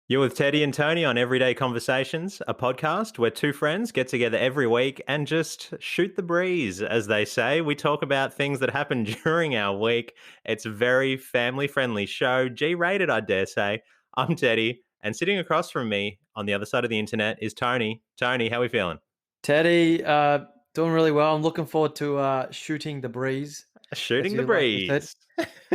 You're with Teddy and Tony on Everyday Conversations, a podcast where two friends get together every week and just shoot the breeze, as they say. We talk about things that happen during our week. It's a very family friendly show, G rated, I dare say. I'm Teddy, and sitting across from me on the other side of the internet is Tony. Tony, how are we feeling? Teddy, doing really well. I'm looking forward to shooting the breeze, as Shooting the you like you said. breeze.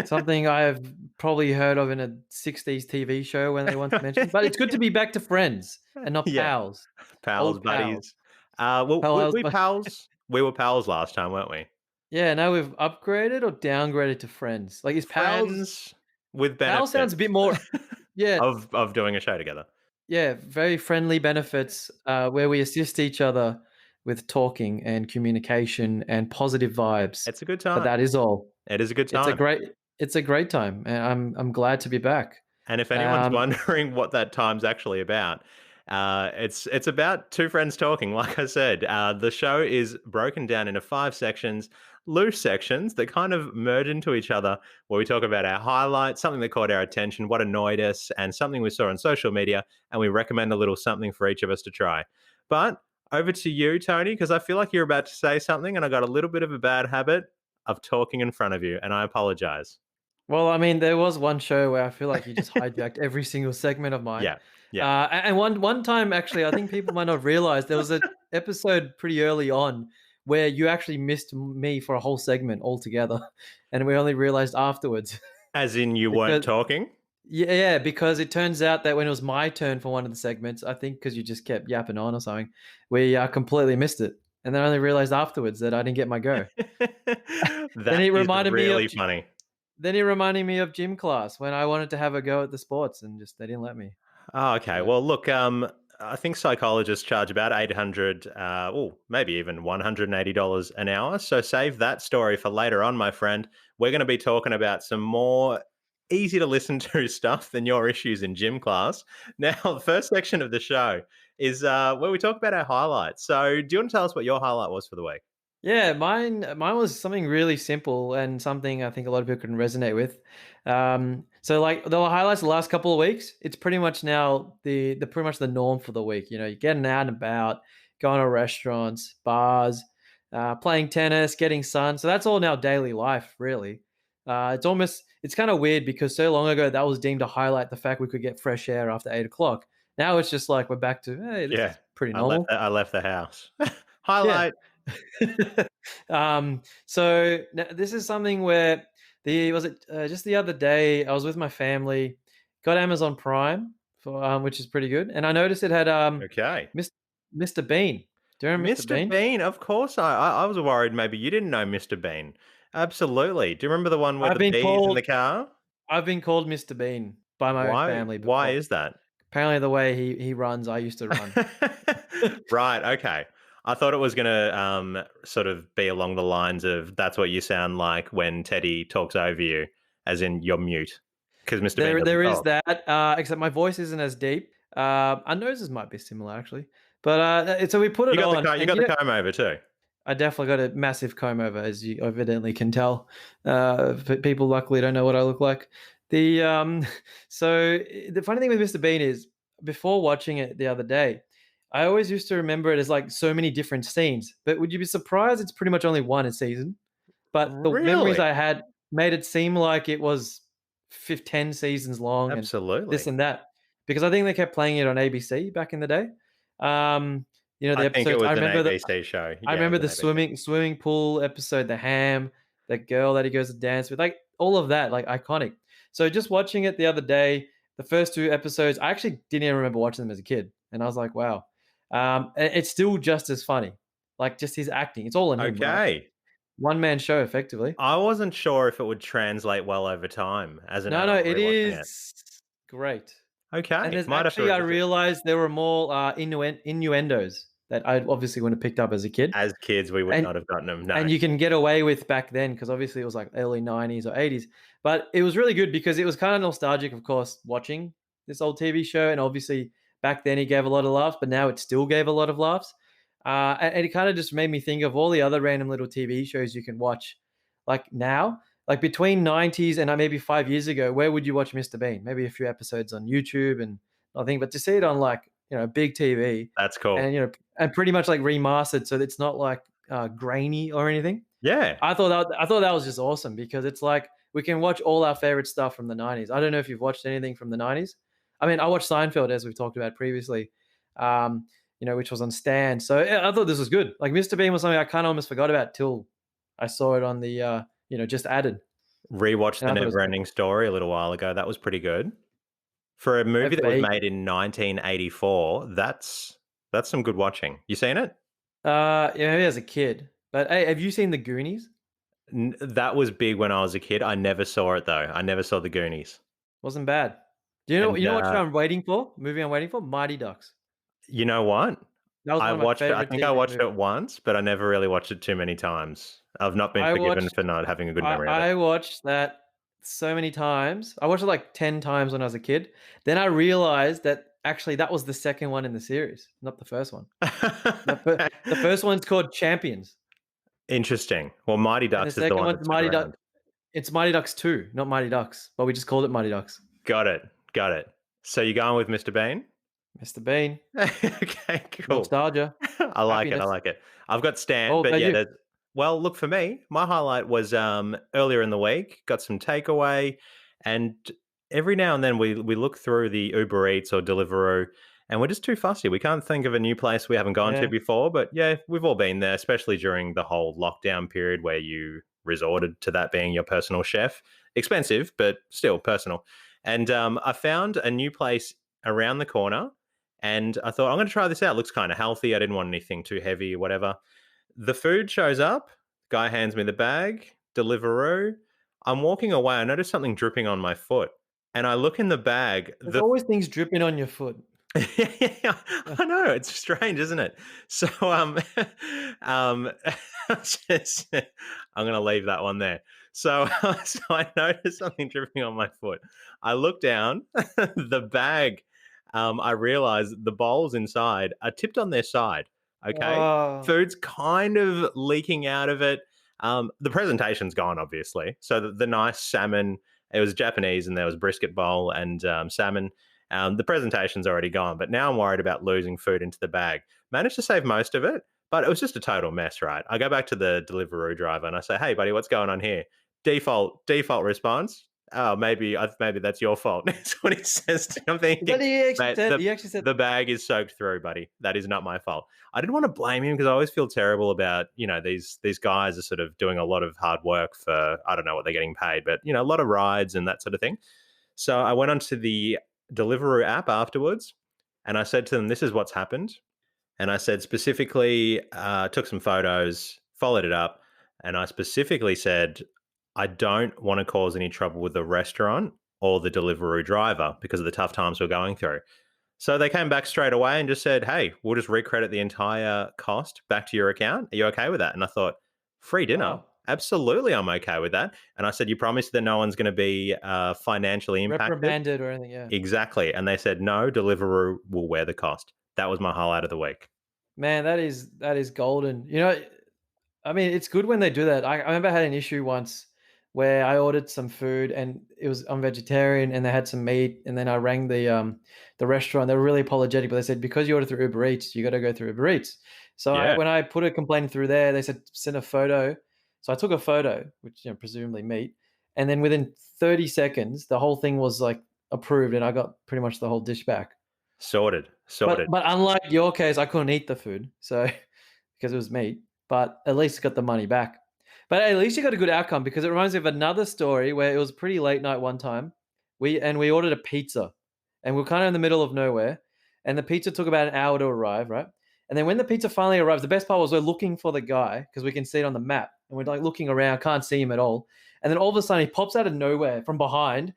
Something I have probably heard of in a 60s TV show when they once mentioned. But it's good to be back to friends and not Yeah, pals. pals, Old pals. buddies. Well, we, Pals. we pals. We were pals last time, weren't we? Yeah, now we've upgraded or downgraded to friends. Like is pals Friends with pals sounds a benefits bit more, yeah, of doing a show together. yeah, very friendly benefits where we assist each other with talking and communication and positive vibes. It's a good But time. that is all. It is a good It's a time. great it's a great time, and I'm glad to be back. And if anyone's Um, wondering what that time's actually about, it's about two friends talking. Like I said, the show is broken down into five sections, loose sections that kind of merge into each other, where we talk about our highlights, something that caught our attention, what annoyed us, and something we saw on social media, and we recommend a little something for each of us to try. But over to you, Tony, because I feel like you're about to say something, and I got a little bit of a bad habit of talking in front of you, and I apologize. well, I mean, there was one show where I feel like you just hijacked every single segment of mine. Yeah, yeah. And one time, actually, I think people might not have realized there was a episode pretty early on where you actually missed me for a whole segment altogether, and we only realized afterwards. As in, you weren't Because talking? yeah, because it turns out that when it was my turn for one of the segments, I think because you just kept yapping on or something, we completely missed it, and then I only realized afterwards that I didn't get my go. Then That he is reminded me of really funny. Then he reminded me of gym class when I wanted to have a go at the sports and just they didn't let me. Oh, okay. So Well, look, I think psychologists charge about 800, maybe even $180 an hour. So save that story for later on, my friend. We're going to be talking about some more easy to listen to stuff than your issues in gym class. Now, the first section of the show is where we talk about our highlights. So, do you want to tell us what your highlight was for the week? yeah, mine was something really simple and something I think a lot of people can resonate with. So like the highlights the last couple of weeks, it's pretty much now the pretty much the norm for the week. You know, you're getting out and about, going to restaurants, bars, playing tennis, getting sun. So that's all now daily life, really. It's kind of weird because so long ago that was deemed to highlight the fact we could get fresh air after 8 o'clock. Now it's just like we're back to hey, this Yeah, is pretty normal. I left the house. Yeah. Highlight. So this is something where the was it just the other day I was with my family, got Amazon Prime for which is pretty good, and I noticed it had Okay. Mis- Mr. Bean. Do you remember Mr. Mr. Bean? Bean, of course. I was worried maybe you didn't know Mr. Bean. Absolutely. Do you remember the one where I've the been bees in called the car? I've been called Mr. Bean by my own Why? family Why before. is that? Apparently, the way he runs, I used to run. Right. Okay. I thought it was going to sort of be along the lines of that's what you sound like when Teddy talks over you, as in you're mute, because Mr. Bean doesn't There is talk. that, except my voice isn't as deep. Our noses might be similar actually, but so we put You it got the on, you and got the comb over too. I definitely got a massive comb over, as you evidently can tell. But people luckily don't know what I look like. The so the funny thing with Mr. Bean is, before watching it the other day, I always used to remember it as like so many different scenes. But would you be surprised? It's pretty much only one a season. But the memories Really? I had made it seem like it was 10 seasons long and this Absolutely. and that, because I think they kept playing it on ABC back in the day. Um, the I think it episodes. was an ABC show. I Yeah, it remember was an the ABC. swimming pool episode, the ham, the girl that he goes to dance with, like all of that, like iconic. So just watching it the other day, the first two episodes, I actually didn't even remember watching them as a kid, and I was like, wow, it's still just as funny. Like just his acting, it's all on him, right? Okay. One man show, effectively. I wasn't sure if it would translate well over time as an No, adult it rewatching it. is great. And Okay, there's might have to actually, I revisit. realized there were more innuendos that I obviously wouldn't have picked up as a kid, As kids, we would and not have gotten them. No. and you can get away with back then because obviously it was like early 90s or 80s, but it was really good because it was kind of nostalgic, of course, watching this old TV show, and obviously back then he gave a lot of laughs, but now it still gave a lot of laughs. And it kind of just made me think of all the other random little TV shows you can watch, like now, like between 90s and maybe 5 years ago. Where would you watch Mr. Bean? Maybe a few episodes on YouTube and I think, but to see it on like, big TV That's cool. and, and pretty much like remastered so it's not like grainy or anything. Yeah. I thought that was just awesome because it's like we can watch all our favorite stuff from the 90s. I don't know if you've watched anything from the 90s. I mean, I watched Seinfeld as we've talked about previously, which was on Stan. So yeah, I thought this was good. Like Mr. Bean was something I kind of almost forgot about till I saw it on the, just added. Rewatched And The I thought it was Neverending Story a little while ago. That was pretty good. For a movie that was vague. made in 1984, that's some good watching. You seen it? Yeah, maybe as a kid. But hey, have you seen The Goonies? That was big when I was a kid. I never saw it though. I never saw The Goonies. Wasn't bad. Do And, you know what show I'm waiting for? Movie I'm waiting for? Mighty Ducks. you know what? That was I one of my watched it. I favorite think I TV watched movies. it once, but I never really watched it too many times. I've not been I forgiven watched for not having a good I memory of it. I watched that so many times. I watched it like 10 times when I was a kid. Then I realized that actually that was the second one in the series, not the first one. The first one's called Champions, Interesting. Well, Mighty and the Ducks is the second one one's that stuck Mighty Duck. around. It's Mighty Ducks 2, not Mighty Ducks, but we just called it Mighty Ducks. Got it. Got it. So you're going with Mr. Bean? Mr. Bean, Okay, cool. nostalgia, I like it. I happiness. like it. I've got Stan, Oh, but about yeah, you? well, look for me. My highlight was earlier in the week. Got some takeaway, and every now and then we look through the Uber Eats or Deliveroo, and we're just too fussy. We can't think of a new place we haven't gone to Yeah. before. But yeah, we've all been there, especially during the whole lockdown period where you resorted to that being your personal chef. Expensive, but still personal. And I found a new place around the corner. And I thought, I'm going to try this out. It looks kind of healthy. I didn't want anything too heavy or whatever. The food shows up. Guy hands me the bag. Deliveroo. I'm walking away. I notice something dripping on my foot. And I look in the bag. There's always things dripping on your foot. Yeah, I know. It's strange, isn't it? So, um, I'm going to leave that one there. So, so I noticed something dripping on my foot. I look down. The bag, I realize the bowls inside are tipped on their side. Okay. Oh, Food's kind of leaking out of it. The presentation's gone, obviously. So the nice salmon, it was Japanese and there was brisket bowl and salmon. The presentation's already gone, but now I'm worried about losing food into the bag. Managed to save most of it, but it was just a total mess, right? I go back to the Deliveroo driver and I say, "Hey, buddy, what's going on here?" Default response. Oh, maybe that's your fault. That's what he says to me. I'm is that thinking, he actually mate, said? He actually said, the bag is soaked through, buddy. That is not my fault. I didn't want to blame him because I always feel terrible about, these guys are sort of doing a lot of hard work for, I don't know what they're getting paid, but a lot of rides and that sort of thing. So I went onto the Deliveroo app afterwards and I said to them, "This is what's happened." And I said specifically, took some photos, followed it up, and I specifically said, I don't want to cause any trouble with the restaurant or the Deliveroo driver because of the tough times we're going through. So they came back straight away and just said, "Hey, we'll just recredit the entire cost back to your account. Are you okay with that?" And I thought, free dinner? "Wow, Absolutely, I'm okay with that. And I said, "You promise that no one's going to be financially impacted?" reprimanded or anything?" Yeah, Exactly. And they said, "No, Deliveroo will wear the cost." That was my highlight of the week. man, that is golden. I mean, it's good when they do that. I remember I had an issue once where I ordered some food and I'm vegetarian and they had some meat and then I rang the restaurant. They were really apologetic, but they said because you ordered through Uber Eats, you got to go through Uber Eats. So Yeah, when I put a complaint through there, they said send a photo. So I took a photo, which presumably meat, and then within 30 seconds, the whole thing was like approved and I got pretty much the whole dish back. sorted, But sorted. but unlike your case, I couldn't eat the food, so because it was meat. But at least got the money back. But at least you got a good outcome because it reminds me of another story where it was pretty late night one time. We ordered a pizza, and we are kind of in the middle of nowhere, and the pizza took about an hour to arrive, right? And then when the pizza finally arrives, the best part was we're looking for the guy because we can see it on the map, and we're like looking around, can't see him at all. And then all of a sudden, he pops out of nowhere from behind,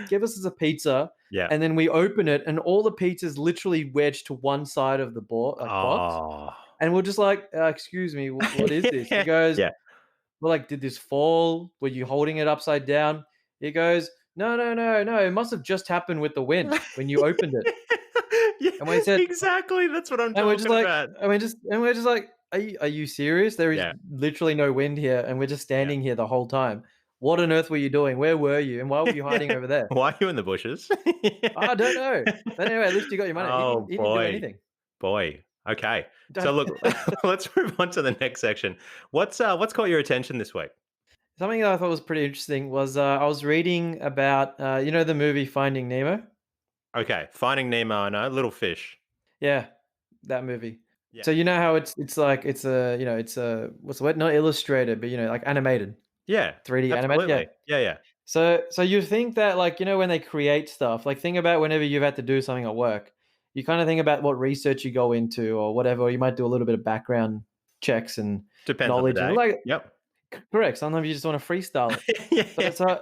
give us a pizza, Yeah. and then we open it, and all the pizza's literally wedged to one side of the box. Oh. And we're just like, "Excuse me, what is this?" He goes, Yeah. we're like, "Did this fall? Were you holding it upside down?" He goes, "No, no, no, no. It must have just happened with the wind when you opened it." Yeah, And we said, exactly. That's what I'm and we're just talking like, about. we're just like, are you serious? There is Yeah. literally no wind here, and we're just Yeah. standing here the whole time. What on earth were you doing? Where were you? And why were you hiding over there? Why are you in the bushes? I don't know. But anyway, at least you got your money. Oh, He didn't do boy. anything. Boy. Okay. So Don't look, let's move on to the next section. What's caught your attention this week? Something that I thought was pretty interesting was I was reading about the movie Finding Nemo. Okay. Finding Nemo, I know. Little fish. Yeah, that movie. Yeah. So you know how it's like it's a it's a what's the word? Not illustrated, but like animated, Yeah. 3D animated. Yeah. Absolutely. Yeah, yeah. So you think that like when they create stuff, like think about whenever you've had to do something at work, you kind of think about what research you go into or whatever. Or you might do a little bit of background checks and Depends on the knowledge and day. like Yep. correct. Sometimes you just want to freestyle it. Yeah. So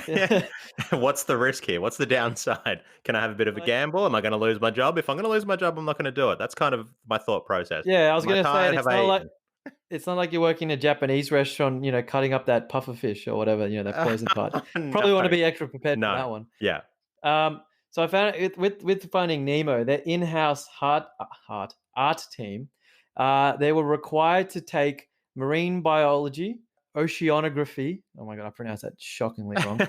Yeah. yeah, What's the risk here? What's the downside? Can I have a bit of a like gamble? Am I gonna lose my job? If I'm gonna lose my job, I'm not gonna do it. That's kind of my thought process. yeah, I was Am I gonna say, and tired? Have I eaten? it's not like you're working in a Japanese restaurant, cutting up that puffer fish or whatever, that poison part. No. Probably want to be extra prepared for No. that one. Yeah. So I found it with Finding Nemo, their in-house art team, they were required to take marine biology, oceanography. Oh my god, I pronounced that shockingly wrong.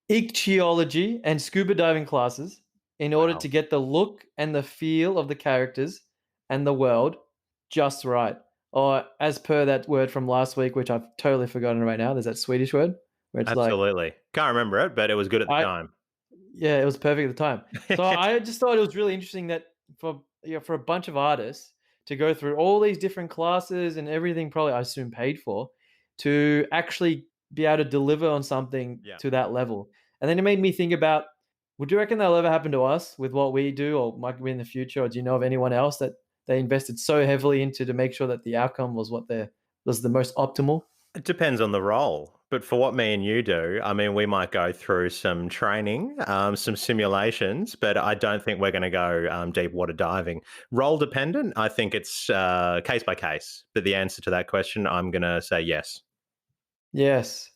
Ichthyology and scuba diving classes in order Wow. to get the look and the feel of the characters and the world just right. Or as per that word from last week, which I've totally forgotten right now. There's that Swedish word where it's like Absolutely. Can't remember it, but it was good at the I time. yeah, it was perfect at the time. So I just thought it was really interesting that for a bunch of artists to go through all these different classes and everything, probably I assume paid for, to actually be able to deliver on something Yeah. to that level. And then it made me think about, would you reckon that'll ever happen to us with what we do, or might be in the future? Or do you know of anyone else that they invested so heavily into to make sure that the outcome was was the most optimal? It depends on the role. But for what me and you do, I mean, we might go through some training, some simulations, but I don't think we're going to go deep water diving. Role dependent, I think it's case by case. But the answer to that question, I'm going to say yes. Yes.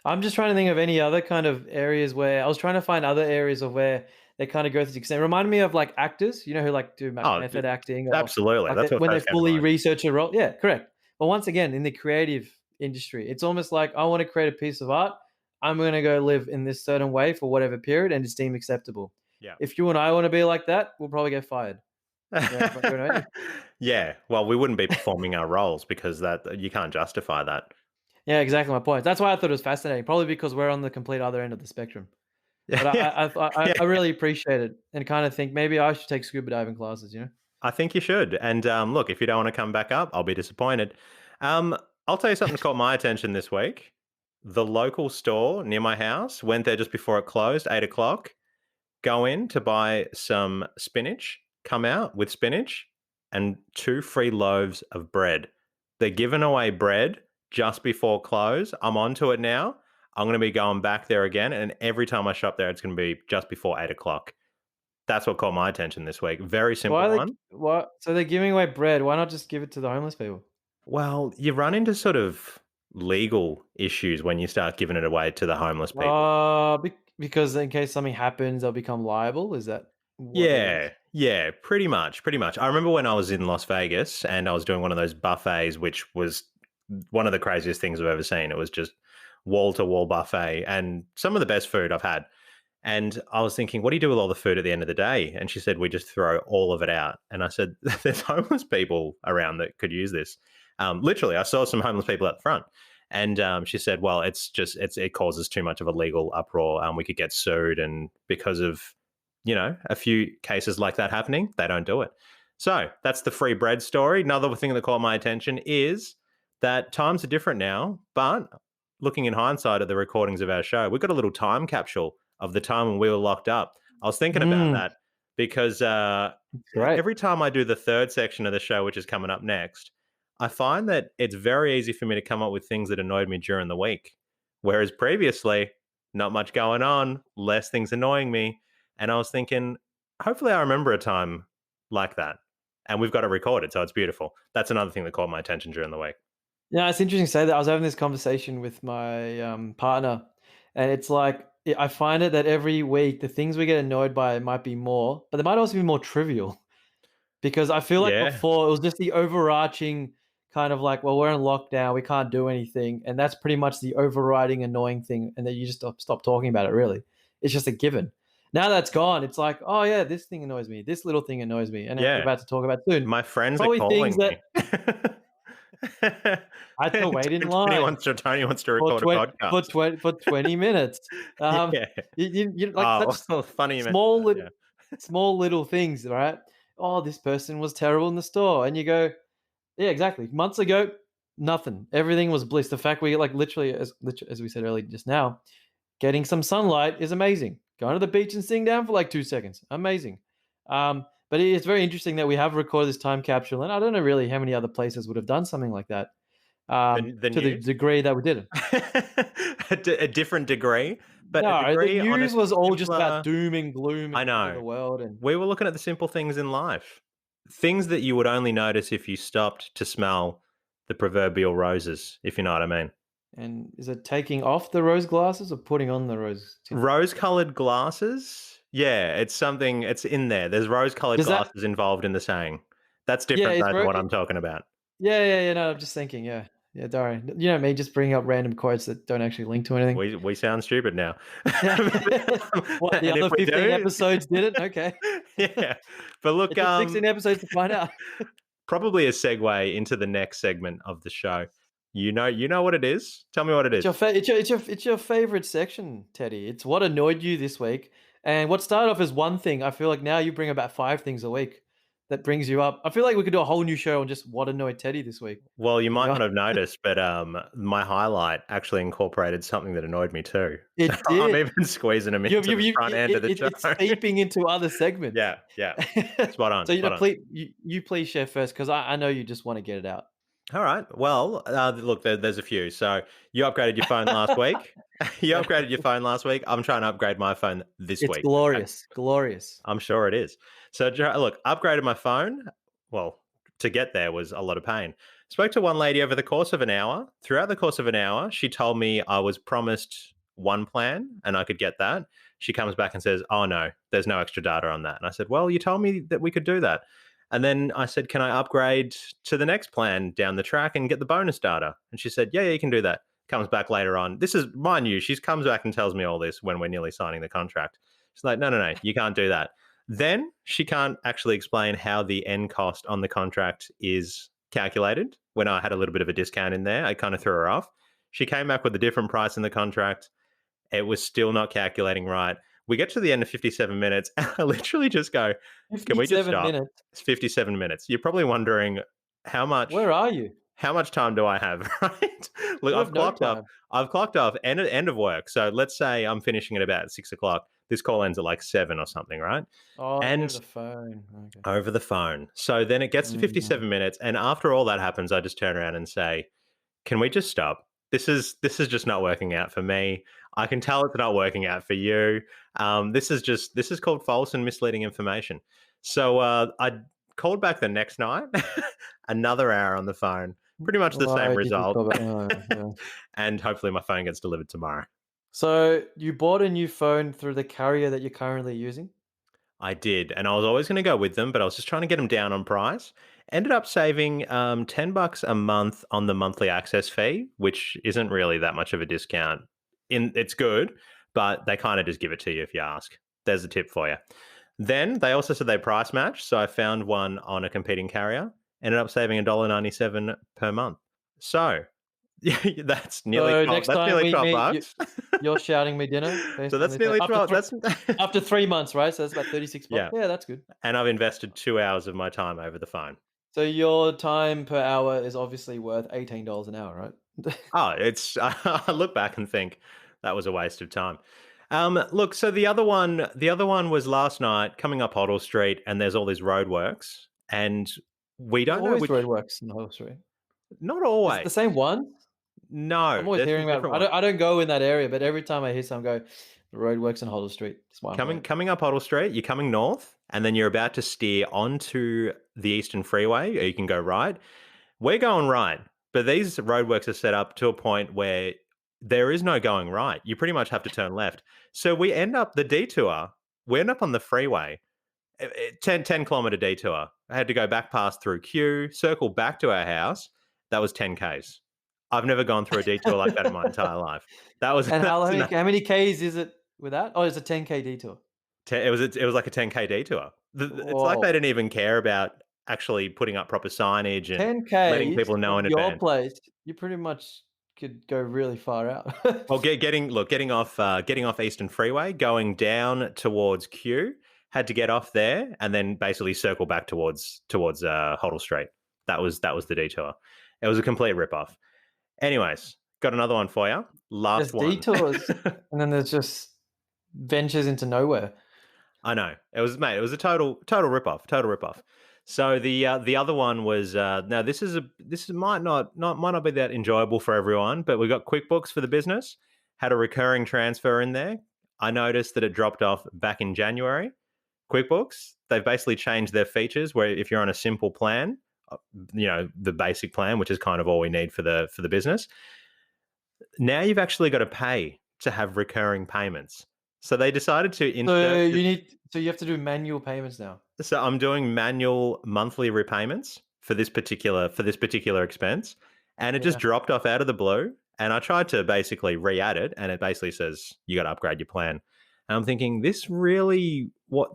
I'm just trying to think of any other kind of areas where I was trying to find other areas of where they kind of go to the extent. It reminded me of like actors, who like do Oh, method acting or absolutely. like That's that what when they first came to fully mind. research a role. Yeah, correct. But once again, in the creative industry, it's almost like I want to create a piece of art. I'm going to go live in this certain way for whatever period and it's deemed acceptable. Yeah. If you and I want to be like that, we'll probably get fired. You know? Yeah. Well, we wouldn't be performing our roles because that you can't justify that. Yeah, exactly my point. That's why I thought it was fascinating. Probably because we're on the complete other end of the spectrum. But Yeah. I Yeah. really appreciate it and kind of think maybe I should take scuba diving classes. I think you should. And look, if you don't want to come back up, I'll be disappointed. Um, I'll tell you something's caught my attention this week. The local store near my house went there just before it closed, 8 o'clock. Go in to buy some spinach, come out with spinach and 2 free loaves of bread. They're giving away bread just before close. I'm onto it now. I'm going to be going back there again. And every time I shop there, it's going to be just before 8 o'clock. That's what caught my attention this week. Very Why simple are they one. what? So they're giving away bread. Why not just give it to the homeless people? Well, you run into sort of legal issues when you start giving it away to the homeless people. Because in case something happens, they'll become liable. Is that what it Yeah, is? yeah, pretty much, pretty much. I remember when I was in Las Vegas and I was doing one of those buffets, which was one of the craziest things I've ever seen. It was just wall to wall buffet and some of the best food I've had. And I was thinking, what do you do with all the food at the end of the day? And she said, we just throw all of it out. And I said, there's homeless people around that could use this. Literally, I saw some homeless people at the front. And she said, well, it causes too much of a legal uproar. We could get sued. And because of, a few cases like that happening, they don't do it. So that's the free bread story. Another thing that caught my attention is that times are different now. But looking in hindsight at the recordings of our show, we've got a little time capsule of the time when we were locked up. I was thinking about Mm, that because great. every time I do the third section of the show, which is coming up next, I find that it's very easy for me to come up with things that annoyed me during the week. Whereas previously, not much going on, less things annoying me. And I was thinking, hopefully I remember a time like that. And we've got it recorded, so it's beautiful. That's another thing that caught my attention during the week. Yeah, it's interesting to say that. I was having this conversation with my partner, and it's like I find it that every week the things we get annoyed by might be more, but they might also be more trivial. Because I feel like Yeah. before it was just the overarching kind of like, well, we're in lockdown, we can't do anything, and that's pretty much the overriding annoying thing, and then you just stop talking about it. Really, it's just a given. Now that's gone, it's like, oh yeah, this thing annoys me, this little thing annoys me, and then we're Yeah. about to talk about soon. My friends are Probably things calling that me. I had to wait in Tony line wants to for record a podcast. 20 minutes. Yeah. Like Oh, such well, funny you mentioned small that, little yeah. small little things, right? Oh, this person was terrible in the store, and you go, yeah, exactly. Months ago, nothing. Everything was bliss. The fact we like as we said earlier just now, getting some sunlight is amazing. Going to the beach and sitting down for like 2 seconds, amazing. But it's very interesting that we have recorded this time capsule, and I don't know really how many other places would have done something like that The to the news? degree that we did it. A different degree, but a No, the degree on a news was all just about simpler. doom and gloom I and end of know. the world, and We were looking at the simple things in life. Things that you would only notice if you stopped to smell the proverbial roses, if you know what I mean. is it taking off the rose glasses or putting on the rose tinted? Rose-colored glasses? Yeah, it's something it's in there. There's rose-colored Does that? glasses involved in the saying. That's Yeah, different it's though than what very. I'm talking about. Yeah, yeah, yeah. No, I'm just thinking. Yeah, yeah. Darren, you know me, just bringing up random quotes that don't actually link to anything. We sound stupid now. Yeah. What, the And if other we 15 do, episodes didn't? Okay. yeah. But look, It took 16 episodes to find out. probably a segue into the next segment of the show. You know what it is? Tell me what it It's your is. fa- it's your favorite section, Teddy. It's what annoyed you this week. And what started off as one thing, I feel like now you bring about 5 things a week that brings you up. I feel like we could do a whole new show on just what annoyed Teddy this week. Well, you To be might not honest. have noticed, but my highlight actually incorporated something that annoyed me too. So It I'm did. even squeezing them into the front end of the It's show. seeping into other segments. Yeah, yeah. Spot on, So, spot on. please, you please share first because I know you just want to get it out. All right. Well, look, there's a few. So you upgraded your phone last week. You upgraded your phone last week. I'm trying to upgrade my phone this It's week. Okay? glorious, glorious. I'm sure it is. So look, upgraded my phone. Well, to get there was a lot of pain. Spoke to one lady over the course of an hour. Throughout the course of an hour, she told me I was promised one plan and I could get that. She comes back and says, "Oh no, there's no extra data on that." And I said, "Well, you told me that we could do that." And then I said, "Can I upgrade to the next plan down the track and get the bonus data?" And she said, "Yeah, you can do that." Comes back later on. This is, mind you, she comes back and tells me all this when we're nearly signing the contract. She's like, "No, no, no, you can't do that." Then she can't actually explain how the end cost on the contract is calculated. When I had a little bit of a discount in there, I kind of threw her off. She came back with a different price in the contract. It was still not calculating right. We get to the end of 57 minutes, and I literally just go, "Can we just 57 stop?" minutes. It's 57 minutes. You're probably wondering how much Where are you? how much time do I have, right? Look, You I've have no clocked off. time. I've clocked off end of work. So let's say I'm finishing at about 6 o'clock. This call ends at like 7 or something, right? Oh, over And the phone. Okay. over the phone. So then it gets to Mhm. 57 minutes, and after all that happens, I just turn around and say, "Can we just stop? This is just not working out for me. I can tell it's not working out for you. This is called false and misleading information." So I called back the next night, another hour on the phone, pretty much the same Why did you result, call that? Yeah. and hopefully my phone gets delivered tomorrow. So you bought a new phone through the carrier that you're currently using? I did, and I was always going to go with them, but I was just trying to get them down on price. Ended up saving $10 a month on the monthly access fee, which isn't really that much of a discount. It's good, but they kind of just give it to you if you ask. There's a tip for you. Then they also said they price match, so I found one on a competing carrier. Ended up saving $1.97 per month. So that's nearly So 12. next That's time nearly we 12 meet, bucks. you're shouting me dinner based So on that's this. nearly 12. That's After 3 months, right? So that's about 36 bucks. yeah. Yeah, that's good. And I've invested 2 hours of my time over the phone. So your time per hour is obviously worth $18 an hour, right? Oh, it's I look back and think that was a waste of time. Look, so the other one was last night coming up Hoddle Street, and there's all these roadworks, and we There's don't know always which. roadworks in the whole street. Not Is it the always. same one? I'm No, always there's some hearing about. different ones. I don't go in that area, but every time I hear someone go, the roadworks in Hoddle Street. That's why I'm Coming going. coming up Hoddle Street, you're coming north, and then you're about to steer onto the Eastern Freeway, or you can go right. We're going right, but these roadworks are set up to a point where there is no going right. You pretty much have to turn left. So we end up the detour. We end up on the freeway, 10 kilometer detour. I had to go back past through Q, circle back to our house, That was 10 Ks. I've never gone through a detour like that in my entire life. That was And that's an how many Ks is it with that? Oh, it's a 10K detour. it was like a 10K detour. It's like they Whoa. didn't even care about actually putting up proper signage and 10 letting Ks people know from in your advance. place, you pretty much could go really far out. Well, getting off Eastern Freeway, going down towards Kew, had to get off there and then basically circle back towards Hoddle Street. That was the detour. It was a complete rip off. Anyways, got another one for you. There's Last one. detours, and then there's just ventures into nowhere. I know. It was a total rip off, total rip off. So the other one was now this might not be that enjoyable for everyone, but we got QuickBooks for the business, had a recurring transfer in there. I noticed that it dropped off back in January. QuickBooks, they've basically changed their features where if you're on a simple plan, the basic plan, which is kind of all we need for the business, now you've actually got to pay to have recurring payments. So they decided to insert. So you have to do manual payments now. So I'm doing manual monthly repayments for this particular expense, and it just Yeah. dropped off out of the blue. And I tried to basically re-add it, and it basically says you got to upgrade your plan. And I'm thinking, this really what?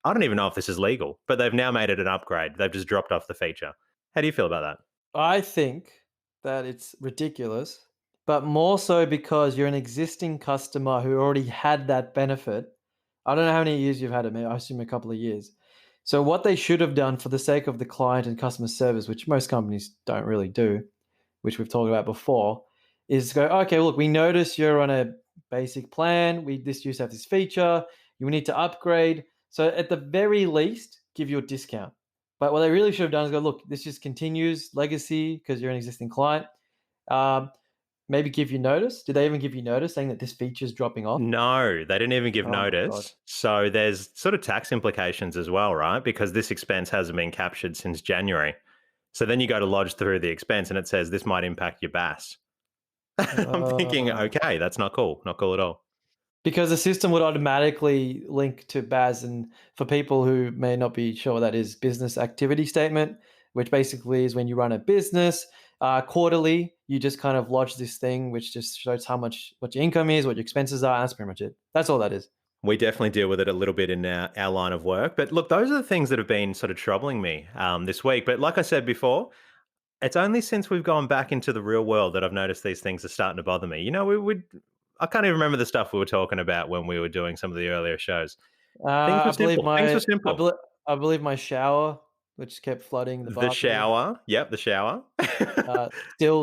I don't even know if this is legal, but they've now made it an upgrade. They've just dropped off the feature. How do you feel about that? I think that it's ridiculous, but more so because you're an existing customer who already had that benefit. I don't know how many years you've had it, maybe I assume a couple of years. So what they should have done for the sake of the client and customer service, which most companies don't really do, which we've talked about before, is go, okay, look, we notice you're on a basic plan. We this used to have this feature. You need to upgrade. So at the very least, give you a discount. But what they really should have done is go, look, this just continues legacy because you're an existing client. Um, Maybe give you notice. Did they even give you notice saying that this feature is dropping off? No, they didn't even give Oh my god. notice. So there's sort of tax implications as well, right? Because this expense hasn't been captured since January. So then you go to lodge through the expense and it says this might impact your BAS. I'm thinking, Uh, okay, that's not cool. Not cool at all. because the system would automatically link to BAS. And for people who may not be sure what that is, business activity statement, which basically is when you run a business quarterly, you just kind of lodge this thing, which just shows what your income is, what your expenses are. And that's pretty much it. That's all that is. We definitely deal with it a little bit in our line of work. But look, those are the things that have been sort of troubling me this week. But like I said before, it's only since we've gone back into the real world that I've noticed these things are starting to bother me. We would, I can't even remember the stuff we were talking about when we were doing some of the earlier shows. Things were I believe simple. Things were my I, simple. bel I believe my shower, which kept flooding the The bathroom, shower. Yep, the shower.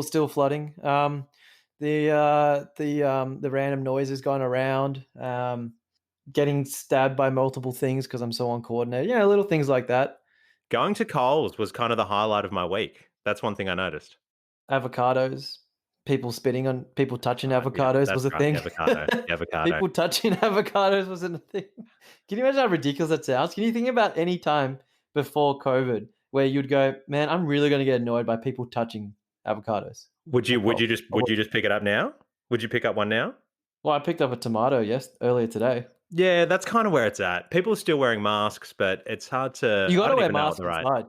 still flooding. The random noises going around. Getting stabbed by multiple things because I'm so uncoordinated. Yeah, little things like that. Going to Coles was kind of the highlight of my week. That's one thing I noticed. Avocados, people touching Yeah, avocados that's was a right. thing. The avocado. The avocado. People touching avocados wasn't a thing. Can you imagine how ridiculous that sounds? Can you think about any time before COVID where you'd go, man, I'm really going to get annoyed by people touching avocados Would you or would you crops? just would you just pick it up now? Would you pick up one now? Well, I picked up a tomato earlier today. Yeah, that's kind of where it's at. People are still wearing masks, but it's hard to. You I got to don't wear even know what masks the right inside.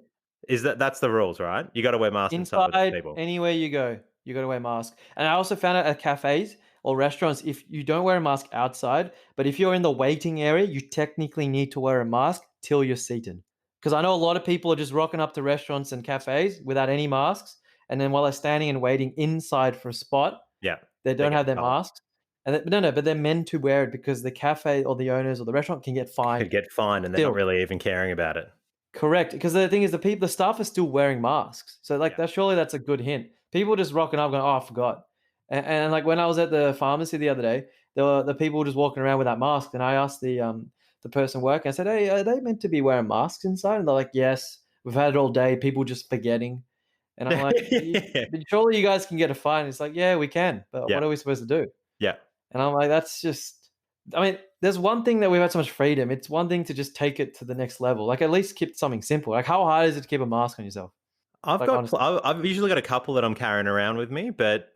is. That's the rules, right? You got to wear masks inside with other Inside, people. anywhere you go, you gotta wear a mask. And I also found out at cafes or restaurants, if you don't wear a mask outside, but if you're in the waiting area, you technically need to wear a mask till you're seated. Because I know a lot of people are just rocking up to restaurants and cafes without any masks, and then while they're standing and waiting inside for a spot, Yeah, they they don't get have their told. masks. And no, but they're meant to wear it because the cafe or the owners or the restaurant can get Could fined get fined, and they're not still. really even caring about it. Correct, because the thing is, the staff are still wearing masks, so like Yeah. that. Surely that's a good hint. People just rocking up, going, "Oh, I forgot." And like when I was at the pharmacy the other day, there were the people just walking around without masks, and I asked the person working, I said, "Hey, are they meant to be wearing masks inside?" And they're like, "Yes, we've had it all day. People just forgetting." And I'm like, Yeah. But surely you guys can get a fine." It's like, "Yeah, we can, but Yeah. what are we supposed to do?" Yeah. And I'm like, "That's just." I mean, there's one thing that we've had so much freedom. It's one thing to just take it to the next level. Like at least keep something simple. Like how hard is it to keep a mask on yourself? Like honestly, I've usually got a couple that I'm carrying around with me, but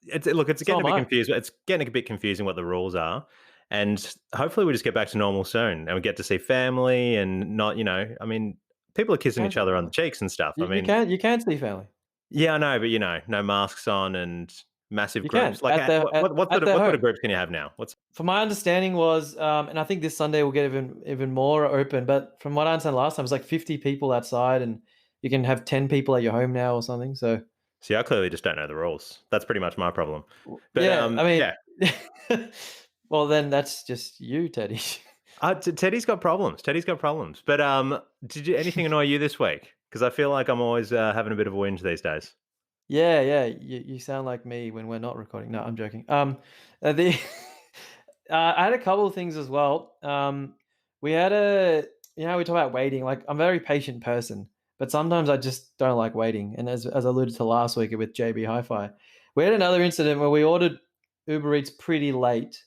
it's so getting a am bit I. confused. It's getting a bit confusing what the rules are, and hopefully we just get back to normal soon, and we get to see family and not, I mean, people are kissing Can each see other on the family. cheeks and stuff. I You mean, can see family. Yeah, I know, but no masks on and massive You can groups. Like, at their what sort of home. groups can you have now? What's From my understanding was, and I think this Sunday will get even more open. But from what I understand, last time it was like 50 people outside, and you can have 10 people at your home now or something. So See, I clearly just don't know the rules. That's pretty much my problem. But yeah, I yeah, mean, well then that's just you, Teddy. Teddy's got problems. Teddy's got problems. But did you anything annoy you this week? Because I feel like I'm always having a bit of a whinge these days. Yeah, yeah, you sound like me when we're not recording. No, I'm joking. The I had a couple of things as well. We had we talk about waiting. Like, I'm a very patient person, but sometimes I just don't like waiting. And as I alluded to last week with JB Hi-Fi, we had another incident where we ordered Uber Eats pretty late,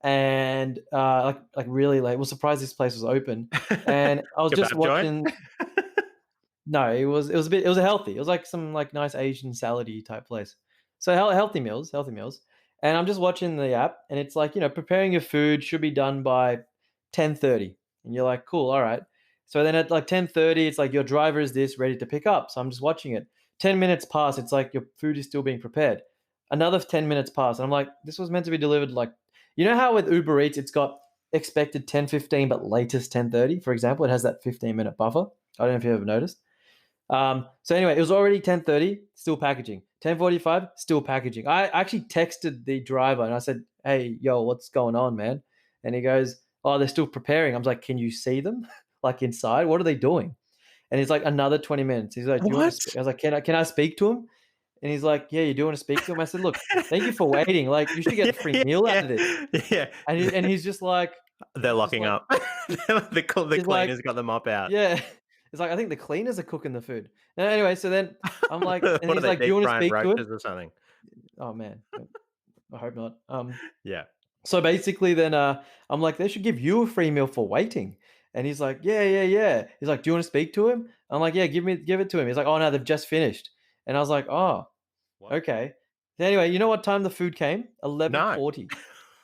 and like really late. We're surprised this place was open, and I was just Kebab joint. watching. No, it was a bit, it was a healthy. It was like some like nice Asian salady type place. So healthy meals, healthy meals. And I'm just watching the app, and it's like, preparing your food should be done by 10:30. And you're like, cool, all right. So then at like 10:30, it's like your driver is this ready to pick up. So I'm just watching it. 10 minutes pass, it's like your food is still being prepared. Another 10 minutes pass. And I'm like, this was meant to be delivered like, how with Uber Eats it's got expected 10:15 but latest 10:30, for example, it has that 15-minute buffer. I don't know if you ever noticed. So anyway, it was already 10:30, still packaging. 10:45, still packaging. I actually texted the driver and I said, "Hey, yo, what's going on, man?" And he goes, "Oh, they're still preparing." I was like, "Can you see them, like inside? What are they doing?" And he's like, "Another 20 minutes." He's like, "Do you want to What? speak?" I was like, "Can I speak to him?" And he's like, "Yeah, you do want to speak to him?" I said, "Look, thank you for waiting. Like, you should get Yeah, a free yeah, meal out yeah, of this." yeah. And he's just like, They're locking up. The he's like, cleaners got them up out. yeah. It's like, I think the cleaners are cooking the food. No, anyway, so then I'm like, and What are he's they, like, "Do you deep want to frying speak to him?" roaches or something? Oh man, I hope not. Yeah. So basically, then I'm like, they should give you a free meal for waiting. And he's like, yeah, yeah, yeah. He's like, do you want to speak to him? I'm like, yeah, give it to him. He's like, oh no, they've just finished. And I was like, oh, What? okay. So anyway, you know what time the food came? No. 11:40.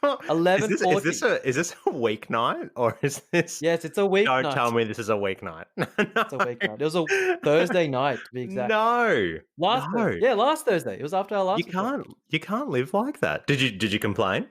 Is this 11:40. a weeknight or is this Yes, it's a don't tell weeknight. me this is a weeknight. No. It's a weeknight. It was a Thursday night to be exact. No. Last Thursday. No. Yeah, last Thursday. It was after our You last recording. can't you can't live like that. Did you complain?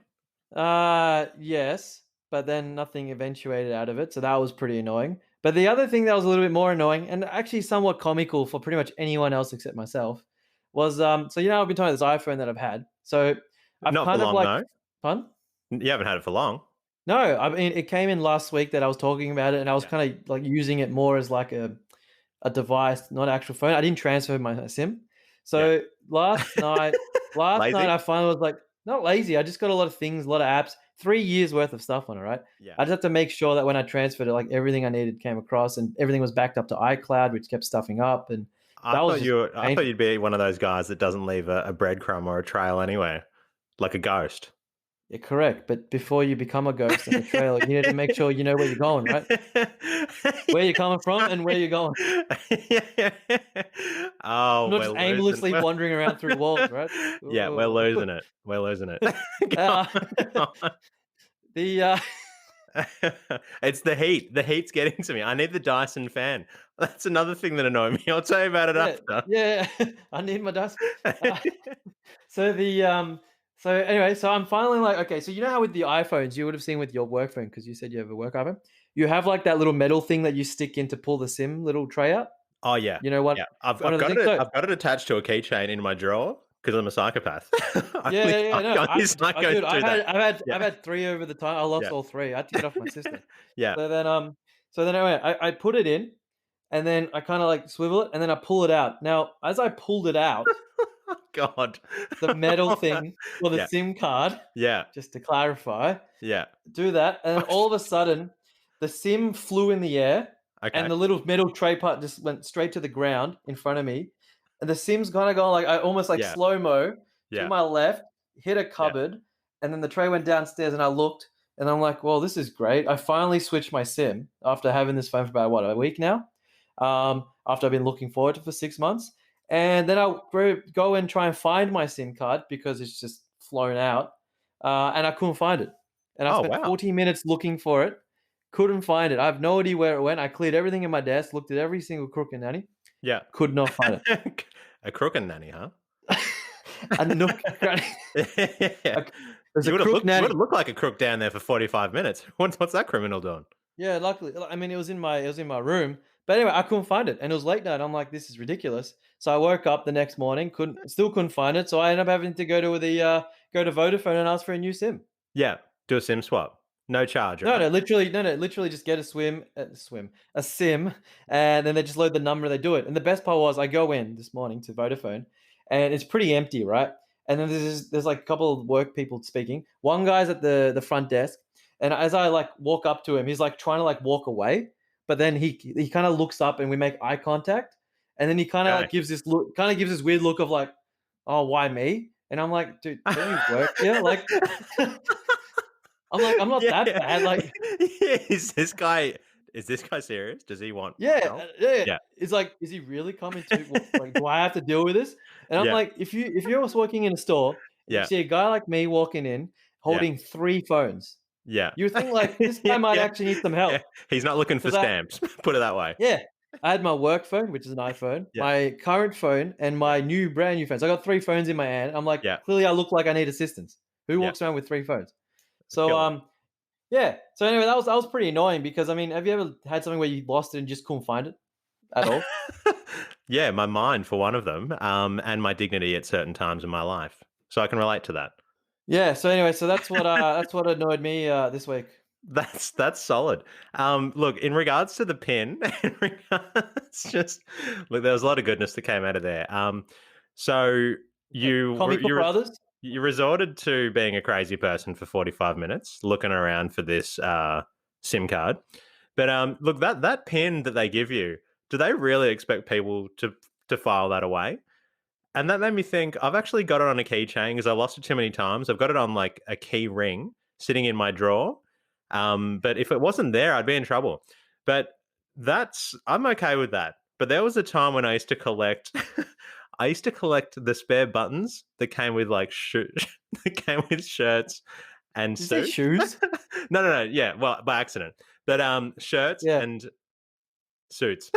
Yes, but then nothing eventuated out of it, so that was pretty annoying. But the other thing that was a little bit more annoying, and actually somewhat comical for pretty much anyone else except myself, was so I've been talking about this iPhone that I've had. So I've Not for kind of long, like, no. pardon? You haven't had it for long. No, I mean it came in last week that I was talking about it, and I was Yeah. kind of like using it more as like a device, not an actual phone. I didn't transfer my SIM. Yeah. So last night Lazy? I finally was like, not lazy. I just got a lot of things, a lot of apps, 3 years worth of stuff on it, right? Yeah. I just have to make sure that when I transferred it, like everything I needed came across and everything was backed up to iCloud, which kept stuffing up. And that was just I thought painful. you'd be one of those guys that doesn't leave a breadcrumb or a trail anyway, like a ghost. Yeah, correct. But before you become a ghost in the trail, you need to make sure you know where you're going, right? Where you're coming from and where you're going. Oh, Not we're just losing. aimlessly wandering around through walls, right? Yeah, we're Ooh. losing it. We're losing it. Go Uh, on. the It's the heat. The heat's getting to me. I need the Dyson fan. That's another thing that annoyed me. I'll tell you about it Yeah, after. yeah. I need my desk. Uh, so the so anyway, so I'm finally like, okay, so how with the iPhones, you would have seen with your work phone because you said you have a work iPhone. You have like that little metal thing that you stick in to pull the SIM little tray out. Oh yeah, You know what? yeah. One of the things. So I've got it attached to a keychain in my drawer because I'm a psychopath. yeah, yeah, yeah. No, Only psychos dude, I've do that. had, I've had, Yeah, I've had three over the time. I lost yeah, all three. I had to get off my sister. yeah. So then anyway, I put it in, and then I kind of like swivel it, and then I pull it out. Now, as I pulled it out, God. the metal thing for the Yeah, SIM card, yeah, just to clarify, yeah. do that, and then all of a sudden, the SIM flew in the air, and Okay. the little metal tray part just went straight to the ground in front of me, and the SIM's gonna go like I almost like Yeah, slow mo to yeah, my left, hit a yeah. cupboard, and then the tray went downstairs, and I looked, and I'm like, well, this is great. I finally switched my SIM after having this phone for about a week now. After I've been looking forward to it for 6 months, and then I'll go and try and find my SIM card because it's just flown out, and I couldn't find it. And I Oh spent wow. 14 minutes looking for it, couldn't find it. I have no idea where it went. I cleared everything in my desk, looked at every single Crook and Nanny, Yeah. could not find it. A Crook and Nanny, huh? A nook cranny. Yeah. A There's a crook You nanny. would've looked like a crook down there for 45 minutes. What's that criminal doing? Yeah, luckily, I mean, it was in my room, but anyway, I couldn't find it, and it was late night. I'm like, "This is ridiculous." So I woke up the next morning, couldn't find it, so I ended up having to go to Vodafone and ask for a new SIM. Yeah, do a SIM swap. No charge, No, right? no, literally just get a SIM, and then they just load the number and they do it. And the best part was I go in this morning to Vodafone, and it's pretty empty, right? And then there's like a couple of work people speaking. One guy's at the front desk, and as I like walk up to him, he's like trying to like walk away, but then he kind of looks up and we make eye contact, and then he kind of Okay. like gives this weird look of like, oh, why me? And I'm like, dude, don't you work here? Like, I'm like, I'm not that Yeah. bad. Like, Yeah, is this guy serious? Does he want yeah, help? yeah. Yeah. It's like, is he really coming to like, do I have to deal with this? And I'm Yeah, like, if you're working in a store and you yeah, see a guy like me walking in yeah, holding 3 phones, yeah. you would think like this guy Yeah, might yeah, actually need some yeah. help. He's not looking for Because stamps, put it that way. yeah, I had my work phone, which is an iPhone, Yeah, my current phone, and yeah, my brand new phone. So I got 3 phones in my hand. I'm like, yeah, clearly I look like I need assistance. Who yeah. walks around with 3 phones? So Killer. yeah. So anyway, that was pretty annoying because I mean, have you ever had something where you lost it and just couldn't find it at all? Yeah, my mind for one of them, and my dignity at certain times in my life. So I can relate to that. Yeah, so anyway, so that's what annoyed me, this week. That's solid. Look, in regards to the pin, in regards just look, there was a lot of goodness that came out of there. So you were Comical Brothers? you resorted to being a crazy person for 45 minutes, looking around for this SIM card. But look, that pin that they give you, do they really expect people to file that away? And that made me think, I've actually got it on a keychain because I lost it too many times. I've got it on like a key ring sitting in my drawer. But if it wasn't there, I'd be in trouble. But I'm okay with that. But there was a time when I used to collect I used to collect the spare buttons that came with like that came with shirts and Did you say suits. shoes? No, yeah, well, by accident. But shirts Yeah. and suits.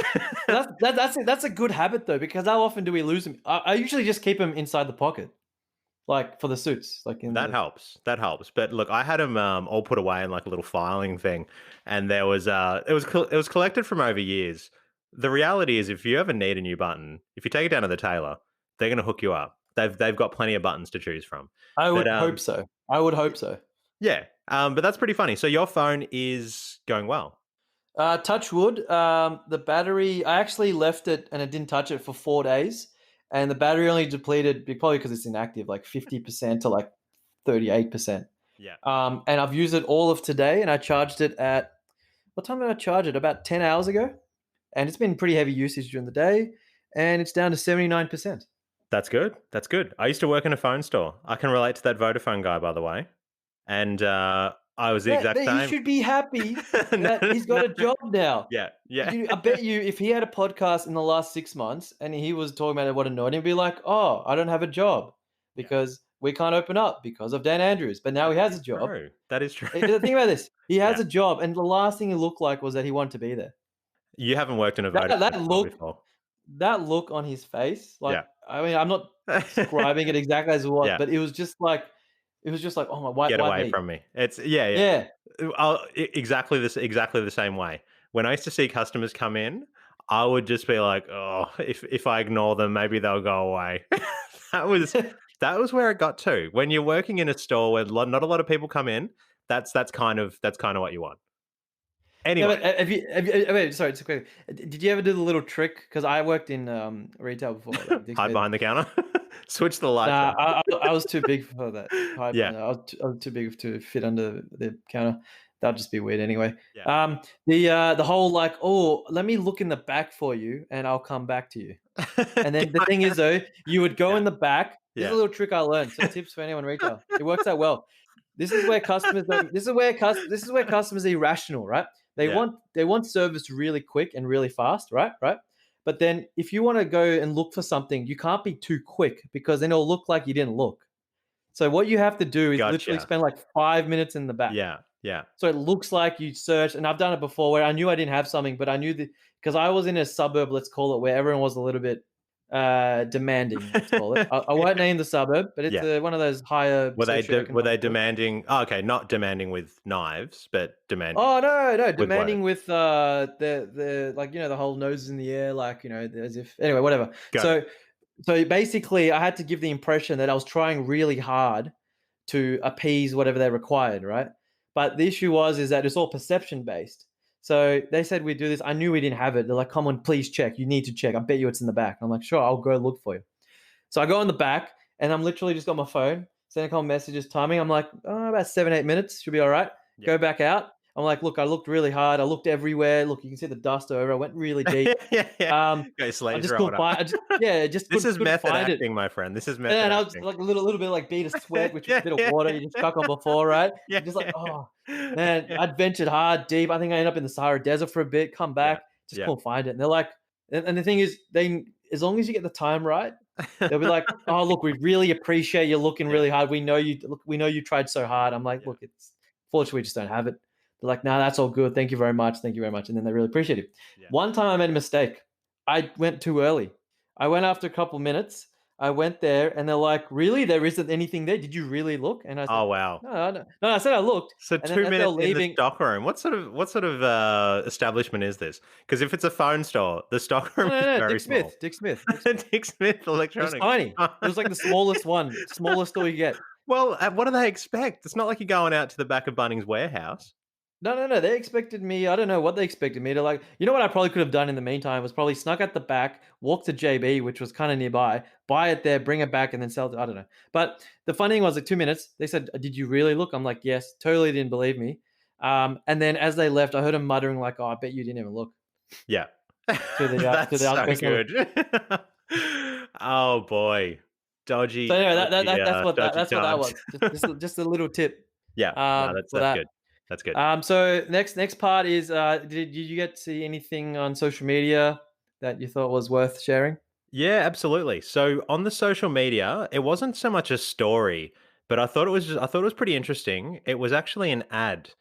That's a good habit though, because how often do we lose them? I usually just keep them inside the pocket, like for the suits, like in That the helps. That helps. But look, I had them all put away in like a little filing thing, and there was it was collected from over years. The reality is, if you ever need a new button, if you take it down to the tailor, they're going to hook you up. They've got plenty of buttons to choose from. I But would hope so. I would hope so. yeah, but that's pretty funny. So your phone is going well. Touch wood. The battery. I actually left it and it didn't touch it for 4 days, and the battery only depleted probably because it's inactive, like 50% to like 38%. Yeah, And I've used it all of today, and I charged it at what time did I charge it? About 10 hours ago, and it's been pretty heavy usage during the day, and it's down to 79%. that's good. That's good. I used to work in a phone store. I can relate to that Vodafone guy, by the way. And I was the Yeah, exact he same. should be happy No, that he's got a job now. yeah, yeah. I bet you if he had a podcast in the last 6 months and he was talking about what annoyed him, he'd be like, "Oh, I don't have a job Yeah. because we can't open up because of Dan Andrews." But now he has a job. True. That is true. Think about this: he has Yeah. a job, and the last thing he looked like was that he wanted to be there. You haven't worked in a That Vodafone that store look, before. that look on his face, like Yeah. I mean, I'm not describing it exactly as it was, Yeah. but it was just like, oh my, Get why away me? from me. It's yeah, yeah. Yeah, Exactly the same way. When I used to see customers come in, I would just be like, "Oh, if I ignore them, maybe they'll go away." That was that was where it got to. When you're working in a store where not a lot of people come in, that's kind of what you want. yeah. Anyway, But wait, sorry, just quick. Did you ever do the little trick? Because I worked in retail before. Like, hide behind the counter, switch the lights nah, on. I was too big for that. Yeah, I was too big to fit under the counter. That'd just be weird anyway. yeah. The whole like, oh, let me look in the back for you, and I'll come back to you. And then the thing is, though, you would go Yeah, in the back. This is yeah, a little trick I learned. Some tips for anyone in retail. It works out well. This is where customers don't. This is where customers are irrational, right? yeah. They want service really quick and really fast, right? Right. But then if you want to go and look for something, you can't be too quick because then it'll look like you didn't look. So what you have to do is literally Gotcha. spend like 5 minutes in the back. Yeah, yeah, So it looks like you searched, and I've done it before where I knew I didn't have something, but I knew that because I was in a suburb, let's call it, where everyone was a little bit demanding, let's call it. I won't name the suburb, but it's Yeah. one of those higher Were socioeconomic they groups. demanding? Oh, okay, not demanding with knives, but demanding Oh, no, no, with words. demanding with, the like, the whole nose in the air, like, as if anyway, whatever. Got it. So basically, I had to give the impression that I was trying really hard to appease whatever they required, right? But the issue is that it's all perception based. So they said we'd do this. I knew we didn't have it. They're like, "Come on, please check. You need to check. I bet you it's in the back." I'm like, "Sure, I'll go look for you." So I go in the back, and I'm literally just got my phone, sending a couple messages, timing. I'm like, oh, about 7, 8 minutes should be all right. Yeah. Go back out. I'm like, look, I looked really hard. I looked everywhere. Look, you can see the dust over. I went really deep. Yeah, yeah. Go I sleeves just rolled couldn't up. find. I just This is couldn't method find it. acting, my friend. This is method And I was acting. like a little bit like bead of sweat, which was a Yeah, bit of yeah, water you just chuck on before, right? yeah, You're just like, yeah, oh man, yeah, I'd ventured hard, deep. I think I ended up in the Sahara Desert for a bit, come yeah, back, just yeah. couldn't find it. And they're like, and the thing is, they as long as you get the time right, they'll be like, "Oh, look, we really appreciate you looking Yeah, really hard. We know you look, we know you tried so hard." I'm like, yeah, "Look, it's fortunately we just don't have it." They're like, "No, that's all good. Thank you very much. Thank you very much." And then they really appreciate it. yeah. One time I made a mistake. I went too early. I went after a couple minutes. I went there and they're like, "Really? There isn't anything there? Did you really look?" And I said, Oh, wow. "No, no, no." I said I looked. So And then 2 as they were minutes in the leaving, stockroom. What sort of establishment is this? Because if it's a phone store, the no, stockroom is no, no, very small. Dick Smith, Dick Smith. Dick Smith It was Electronics. tiny. It was like the smallest one, smallest store you get. Well, what do they expect? It's not like you're going out to the back of Bunnings warehouse. No, no, no. They expected me. I don't know what they expected me to like. You know what I probably could have done in the meantime was probably snuck at the back, walk to JB, which was kind of nearby, buy it there, bring it back, and then sell it. I don't know. But the funny thing was, like 2 minutes, they said, "Did you really look?" I'm like, "Yes." Totally didn't believe me. And then as they left, I heard them muttering like, "Oh, I bet you didn't even look." Yeah. To That's the other so person. good. Oh, boy. So anyway, Dodgy that's what that times. was. Just a little tip Yeah. No, for that's that. good. That's good. So next part is did you get to see anything on social media that you thought was worth sharing? Yeah, absolutely. So on the social media, it wasn't so much a story, but I thought it was pretty interesting. It was actually an ad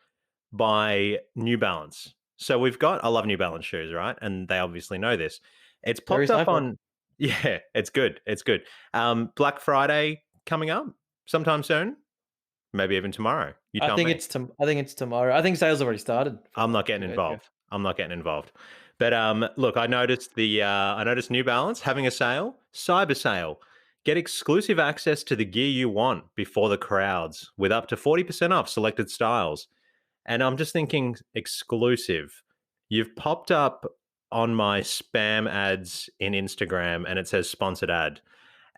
by New Balance. So we've got I love New Balance shoes, right? And they obviously know this. It's Very popped up sci-fi. on yeah, it's good. It's good. Black Friday coming up sometime soon, maybe even tomorrow. You tell me. I think it's tomorrow. I think sales already started I'm for not getting 2 days ago. involved. I'm not getting involved. But look, I noticed New Balance having a sale, cyber sale. Get exclusive access to the gear you want before the crowds with up to 40% off selected styles. And I'm just thinking exclusive. You've popped up on my spam ads in Instagram and it says sponsored ad.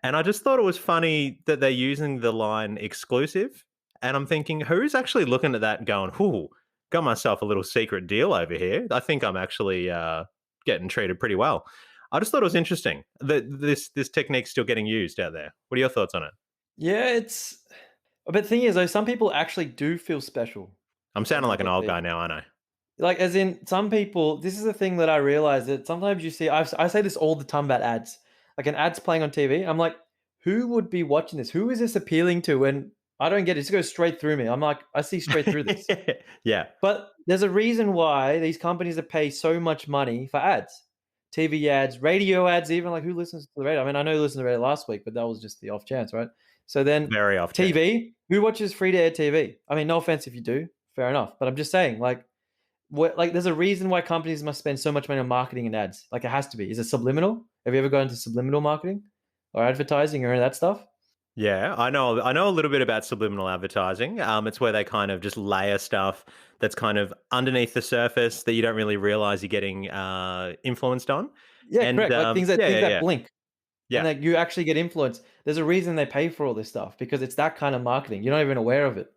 And I just thought it was funny that they're using the line exclusive. And I'm thinking, who's actually looking at that and going, "Ooh, got myself a little secret deal over here. I think I'm actually getting treated pretty well." I just thought it was interesting that this technique's still getting used out there. What are your thoughts on it? Yeah, it's but the thing is though, some people actually do feel special I'm when sounding they like an get old the guy now, I know. like as in some people. This is the thing that I realize that sometimes you see. I say this all the time about ads. Like an ad's playing on TV. I'm like, who would be watching this? Who is this appealing to? And I don't get it. It just goes straight through me. I'm like, I see straight through this. Yeah, But there's a reason why these companies that pay so much money for ads, TV ads, radio ads, even like who listens to the radio? I mean, I know you listened to the radio last week, but that was just the off chance, right? So then very off chance. TV, who watches free to air TV? I mean, no offense if you do, fair enough. But I'm just saying, like, there's a reason why companies must spend so much money on marketing and ads. Like, it has to be. Is it subliminal? Have you ever gone into subliminal marketing or advertising or any of that stuff? Yeah, I know a little bit about subliminal advertising. It's where they kind of just layer stuff that's kind of underneath the surface that you don't really realize you're getting influenced on. Yeah, And correct. Like yeah, things yeah, that yeah, blink. And yeah. like you actually get influenced. There's a reason they pay for all this stuff because it's that kind of marketing. You're not even aware of it.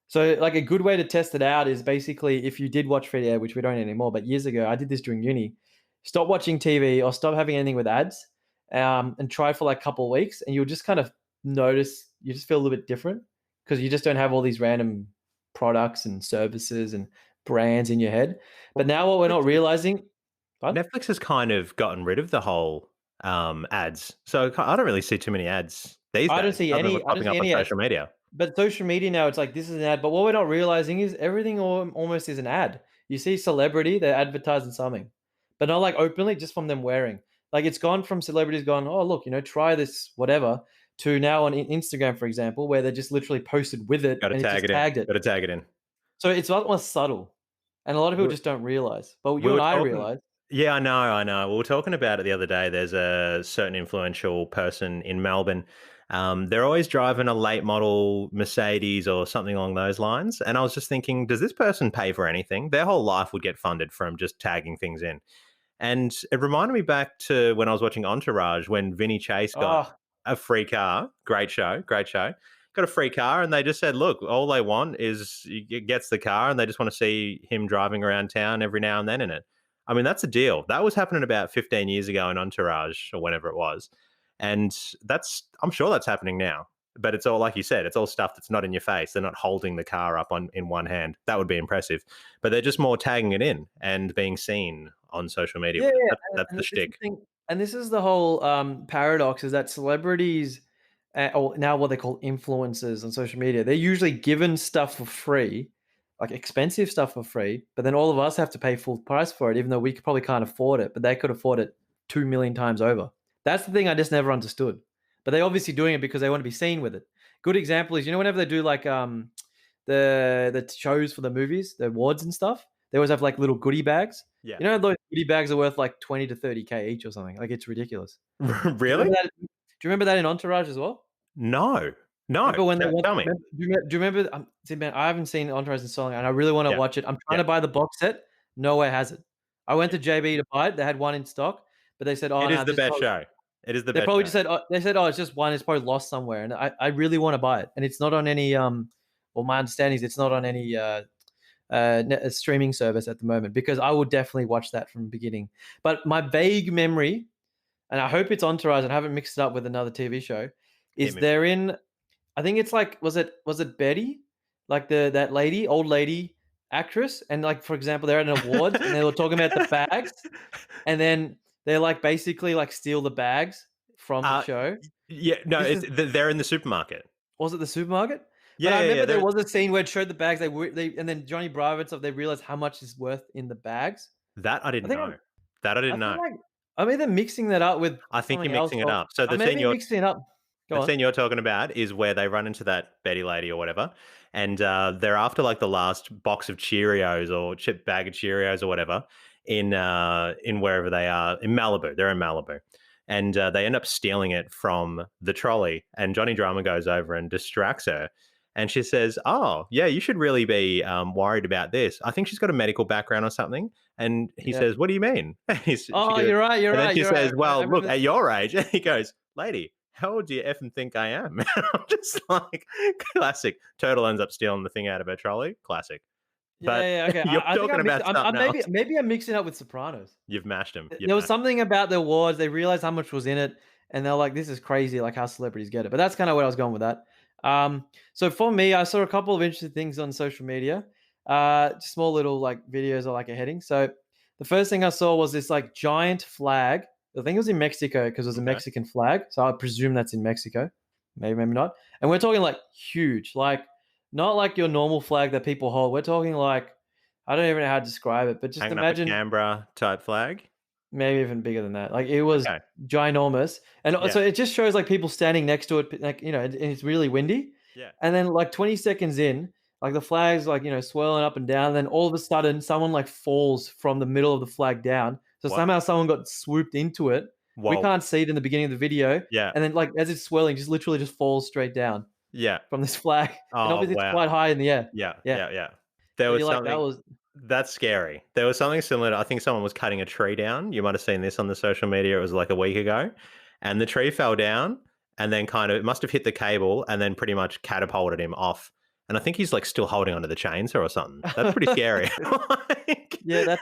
So like a good way to test it out is basically if you did watch free to air, which we don't anymore, but years ago I did this during uni. Stop watching TV or stop having anything with ads, and try for like a couple of weeks, and you'll just kind of notice you just feel a little bit different because you just don't have all these random products and services and brands in your head. But Well, now what we're not realizing, pardon? Netflix has kind of gotten rid of the whole ads, so I don't really see too many ads these days, other than what's I don't popping see up on any ads. social media. But social media now, it's like this is an ad. But what we're not realizing is everything almost is an ad. You see celebrity, they're advertising something, but not like openly, just from them wearing. Like it's gone from celebrities going, oh look, try this whatever, to now on Instagram, for example, where they just literally posted with it Got to and it tag just it in. tagged it. Got to tag it in. So it's a lot more subtle, and a lot of people We just don't realize. But we you were and I talking. realize. Yeah, I know, I know. We were talking about it the other day. There's a certain influential person in Melbourne. They're always driving a late model Mercedes or something along those lines. And I was just thinking, does this person pay for anything? Their whole life would get funded from just tagging things in. And it reminded me back to when I was watching Entourage when Vinny Chase got Oh, a free car. Great show, great show. Got a free car, and they just said, "Look, all they want is he gets the car, and they just want to see him driving around town every now and then in it." I mean, that's a deal. That was happening about 15 years ago in Entourage or whenever it was, and I'm sure that's happening now. But it's all like you said, it's all stuff that's not in your face. They're not holding the car up in one hand. That would be impressive, but they're just more tagging it in and being seen on social media yeah, with it. yeah, That's and the this is the shtick. thing, and this is the whole paradox, is that celebrities, or now what they call influencers on social media, they're usually given stuff for free, like expensive stuff for free, but then all of us have to pay full price for it, even though we probably can't afford it, but they could afford it 2 million times over. That's the thing I just never understood. But they're obviously doing it because they want to be seen with it. Good example is, whenever they do like the shows for the movies, the awards and stuff, they always have like little goodie bags. Yeah. Those goodie bags are worth like 20 to 30K each or something. Like it's ridiculous. Do you Really? remember that? Do you remember that in Entourage as well? No, no. Remember when they went? Tell me. Do you remember? See, man, I haven't seen Entourage in so long, and I really want to Yeah, watch it. I'm trying yeah. to buy the box set. Nowhere has it. I went Yeah. to JB to buy it. They had one in stock, but they said, "Oh It is no, the just best probably." show. It is the They best probably show. just said, they said, "Oh, it's just one. It's probably lost somewhere." And I really want to buy it, and it's not on any. Well, my understanding is it's not on any streaming service at the moment, because I will definitely watch that from the beginning. But my vague memory, and I hope it's Entourage and I haven't mixed it up with another TV show, Hit is me with they're in. I think it's like, was it Betty, like that lady, old lady actress, and like for example, they're at an awards and they were talking about the bags, it. and then they like basically like steal the bags from the Uh, show. yeah, no, This is they're in the supermarket. Was it the supermarket? But Yeah, I yeah, yeah. remember there They're was a scene where it showed the bags. They and then Johnny Bravo and stuff. They realized how much is worth in the bags. that I I didn't think know. That I I didn't feel know. like I'm either mixing that up with I think something you're else, mixing it or up. So I may be mixing it up. Go the on. scene you're talking about is where they run into that Betty lady or whatever, and they're after like the last box of Cheerios or chip bag of Cheerios or whatever in wherever they are in Malibu. They're in Malibu, and they end up stealing it from the trolley. And Johnny Drama goes over and distracts her, and she says, "Oh, yeah, you should really be worried about this. I think she's got a medical background or something." And he Yeah. says, "What do you mean?" She Oh, goes, you're right. You're and then right. she You're right. says, I "Well, look, remember at this. your age," and he goes, "Lady, how old do you effing think I am?" I'm just like, classic. Turtle ends up stealing the thing out of her trolley. Classic. Yeah, But yeah, okay. you're I think talking I'm about mixing. something else. Maybe I'm mixing up with Sopranos. You've mashed him. You've There was mashed something about the awards. They realized how much was in it, and they're like, "This is crazy, like how celebrities get it." But that's kind of where I was going with that. So for me, I saw a couple of interesting things on social media. Just small little like videos I like a heading. So the first thing I saw was this like giant flag. I think it was in Mexico because it was a him. Okay. Mexican flag. So I presume that's in Mexico. Maybe, maybe not. And we're talking like huge, like not like your normal flag that people hold. We're talking like, I don't even know how to describe it, but just Hanging up a imagine. Canberra type flag. Maybe even bigger than that. Like it was Okay. ginormous, and Yeah. also it just shows like people standing next to it, like and it's really windy. Yeah. And then like 20 seconds in, like the flag's like swirling up and down. And then all of a sudden, someone like falls from the middle of the flag down. So What? somehow someone got swooped into it. We Whoa. can't see it in the beginning of the video, Yeah. and then like as it's swirling, just literally just falls straight down Yeah. from this flag, and Oh, obviously it's quite wow. high in the air. Yeah. Yeah, Yeah. Yeah. There so was you're like that something was that's scary. There was something similar to, I think someone was cutting a tree down. You might have seen this on the social media. It was like a week ago. And the tree fell down and then kind of, it must have hit the cable and then pretty much catapulted him off. And I think he's like still holding onto the chainsaw or something. That's pretty scary. Like, yeah,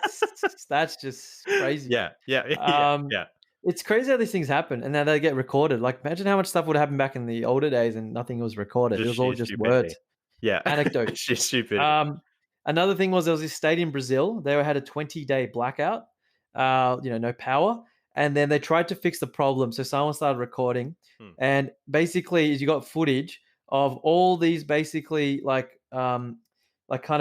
that's just crazy. yeah. Yeah. Yeah. Um, Yeah. it's crazy how these things happen and now they get recorded. Like, imagine how much stuff would happen back in the older days and nothing was recorded. It Just was all sheer just stupidity. words, Yeah. anecdotes. Sheer stupidity. Another thing was there was this state in Brazil. They had a 20-day blackout. No power, and then they tried to fix the problem. So someone started recording, Hmm. and basically, you got footage of all these basically like kind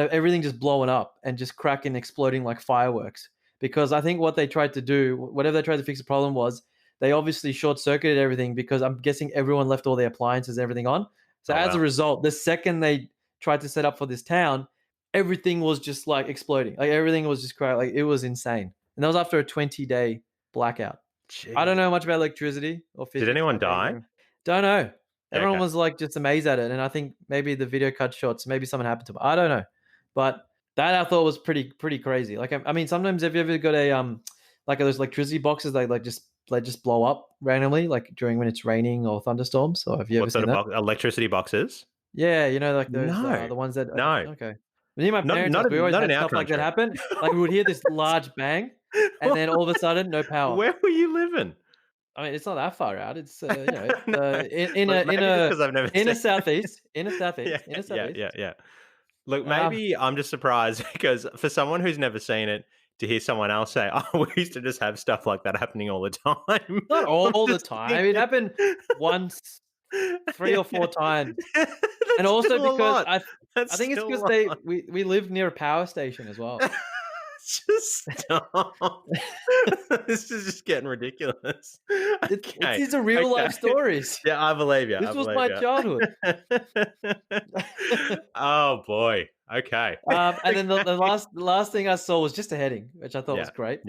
of everything just blowing up and just cracking, exploding like fireworks. because I think what they tried to do, whatever they tried to fix the problem was, they obviously short circuited everything because I'm guessing everyone left all their appliances and everything on. So Oh, as a wow. result, the second they tried to set up for this town, everything was just like exploding. Like everything was just crazy. Like it was insane. And that was after a 20-day blackout. I don't Jeez. know much about electricity or Did physics. anyone Okay, die? don't know. Yeah, Everyone okay. was like just amazed at it, and I think maybe the video cut short, so maybe something happened to them. I don't know, but that I thought was pretty crazy. Like I mean, sometimes have you ever got a like those electricity boxes they just blow up randomly, like during when it's raining or thunderstorms? Or have you ever What sort seen of that? electricity boxes? Yeah, you know, like those No. the ones that No. okay. Me and my Not parents' house, not we in always not in had our stuff like that country. happen. Like we would hear this large bang, and then all of a sudden, no power. Where were you living? I mean, it's not that far out. It's you know, it's No. in Look, a maybe just because 'cause I've never in a seen southeast, Yeah, in a yeah, southeast. yeah, yeah. Look, Um, maybe I'm just surprised because for someone who's never seen it, to hear someone else say, "Oh, we used to just have stuff like that happening all the time." Not I'm all the just time. It thinking happened once, 3 Yeah, or yeah. 4 times, and That's also still a because lot. That's I think it's still because a lot. we lived near a power station as well. Just stop. This is just getting ridiculous. It's Okay, these are real life okay. stories. Yeah, I believe you, I This was believe my you. childhood. Oh, boy. Okay. And then Okay. the last thing I saw was just a heading, which I thought was Yeah, great.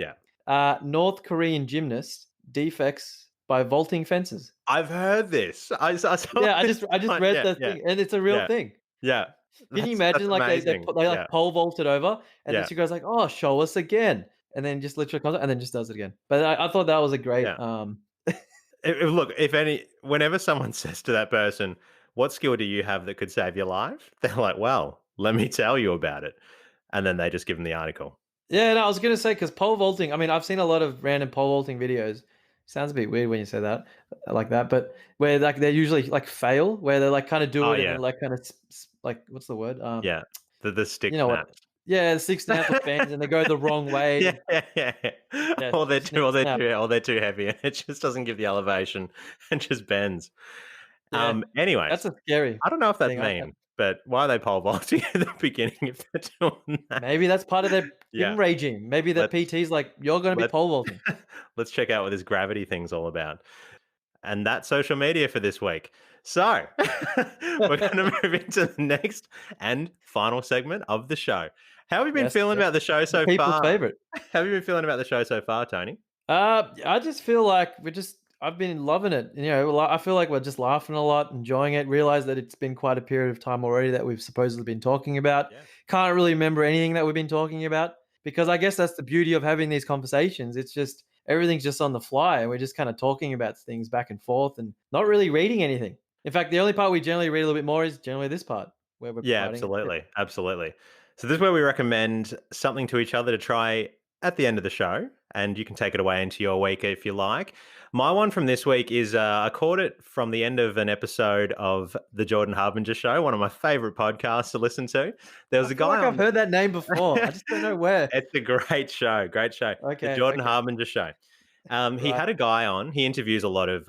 yeah. North Korean gymnast defects by vaulting fences. I've heard this. I saw Yeah, this I just one. read Yeah, the yeah, thing, and it's a real yeah, thing. yeah. Can you That's imagine, like, amazing. they, Yeah, like, pole vaulted over, and then yeah, she goes like, "Oh, show us again," and then just literally comes and then just does it again. But I thought that was a great, yeah. Look, if any whenever someone says to that person, "What skill do you have that could save your life?" They're like, "Well, let me tell you about it." And then they just give them the article. Yeah, no, I was gonna say because pole vaulting. I mean, I've seen a lot of random pole vaulting videos. Sounds a bit weird when you say that, like that, but where like they usually like fail, where they like kind of do Oh, it and then yeah, like kind of like what's the word? yeah. The stick You know what? snaps. Yeah, the six snaps or bends, and they go the wrong Yeah, way. yeah, yeah, yeah. Yeah, Or they're too snip or they're snap. too or they're too heavy, and it just doesn't give the elevation and just bends. Yeah, that's Anyways, a scary I don't know if that's thing. mean, but why are they pole vaulting at the beginning if they're doing that? Maybe that's part of their Yeah, gym regime. Maybe the let's PT's like, "You're gonna be let's pole vaulting." let's check out what this gravity thing's all about. And that's social media for this week. So, we're gonna move into the next and final segment of the show. How have you been Yes, feeling yes. about the show The so people's far? favorite. How have you been feeling about the show so far, Tony? I just feel like I've been loving it. You know, I feel like we're just laughing a lot, enjoying it. Realize that it's been quite a period of time already that we've supposedly been talking about. Yeah. Can't really remember anything that we've been talking about because I guess that's the beauty of having these conversations. It's just everything's just on the fly, and we're just kind of talking about things back and forth, and not really reading anything. In fact, the only part we generally read a little bit more is generally this part where we're Yeah, providing a tip. absolutely, absolutely. So this is where we recommend something to each other to try at the end of the show, and you can take it away into your week if you like. My one from this week is I caught it from the end of an episode of the Jordan Harbinger Show, one of my favorite podcasts to listen to. There I was a feel guy like I've on. heard that name before. I just don't know where. It's a great show, great show. The Okay, Jordan okay, Harbinger Show. He right. had a guy on. He interviews a lot of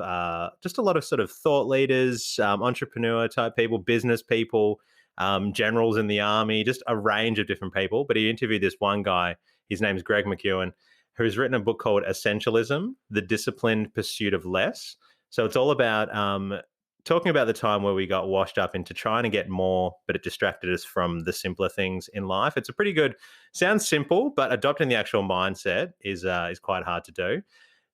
just a lot of sort of thought leaders, entrepreneur type people, business people, generals in the army, just a range of different people. But he interviewed this one guy. His name's Greg McEwen, who's written a book called Essentialism: The Disciplined Pursuit of Less. So it's all about talking about the time where we got washed up into trying to get more, but it distracted us from the simpler things in life. It's a pretty good. Sounds simple, but adopting the actual mindset is quite hard to do.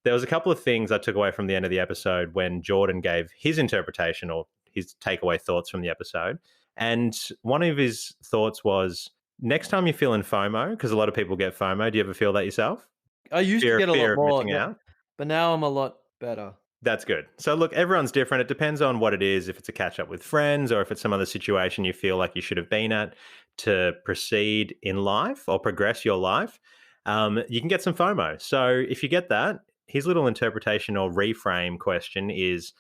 There was a couple of things I took away from the end of the episode when Jordan gave his interpretation or his takeaway thoughts from the episode. And one of his thoughts was next time you're feeling FOMO, because a lot of people get FOMO, do you ever feel that yourself? I used to get a lot Fear of more, missing out? but now I'm a lot better. That's good. So look, everyone's different. It depends on what it is, if it's a catch up with friends or if it's some other situation you feel like you should have been at to proceed in life or progress your life. You can get some FOMO. So if you get that, his little interpretation or reframe question is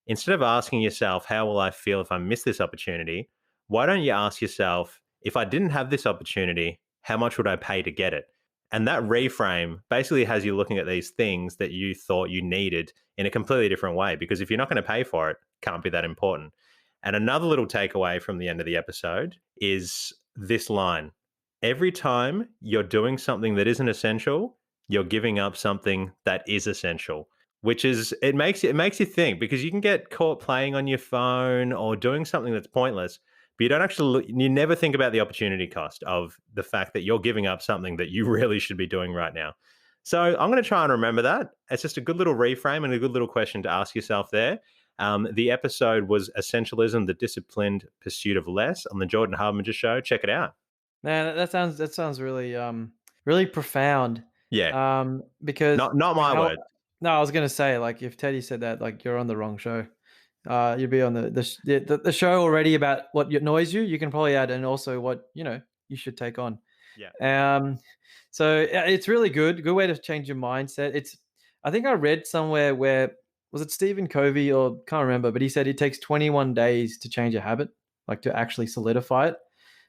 instead of asking yourself, how will I feel if I miss this opportunity? Why don't you ask yourself, if I didn't have this opportunity, how much would I pay to get it? And that reframe basically has you looking at these things that you thought you needed in a completely different way. Because if you're not going to pay for it, it can't be that important. And another little takeaway from the end of the episode is this line. Every time you're doing something that isn't essential, you're giving up something that is essential, which is it makes you think because you can get caught playing on your phone or doing something that's pointless, but you don't actually you never think about the opportunity cost of the fact that you're giving up something that you really should be doing right now. So I'm going to try and remember that. It's just a good little reframe and a good little question to ask yourself there. The episode was Essentialism, the Disciplined Pursuit of Less on the Jordan Harbinger Show. Check it out. Man, that sounds really really profound. Yeah, Because not like my how word. no, I was gonna say like if Teddy said that, like you're on the wrong show. You'd be on the show already about what annoys you. You can probably add and also what you should take on. Yeah, Um, so yeah, it's really good way to change your mindset. I think I read somewhere where was it Stephen Covey or can't remember, but he said it takes 21 days to change a habit, like to actually solidify it.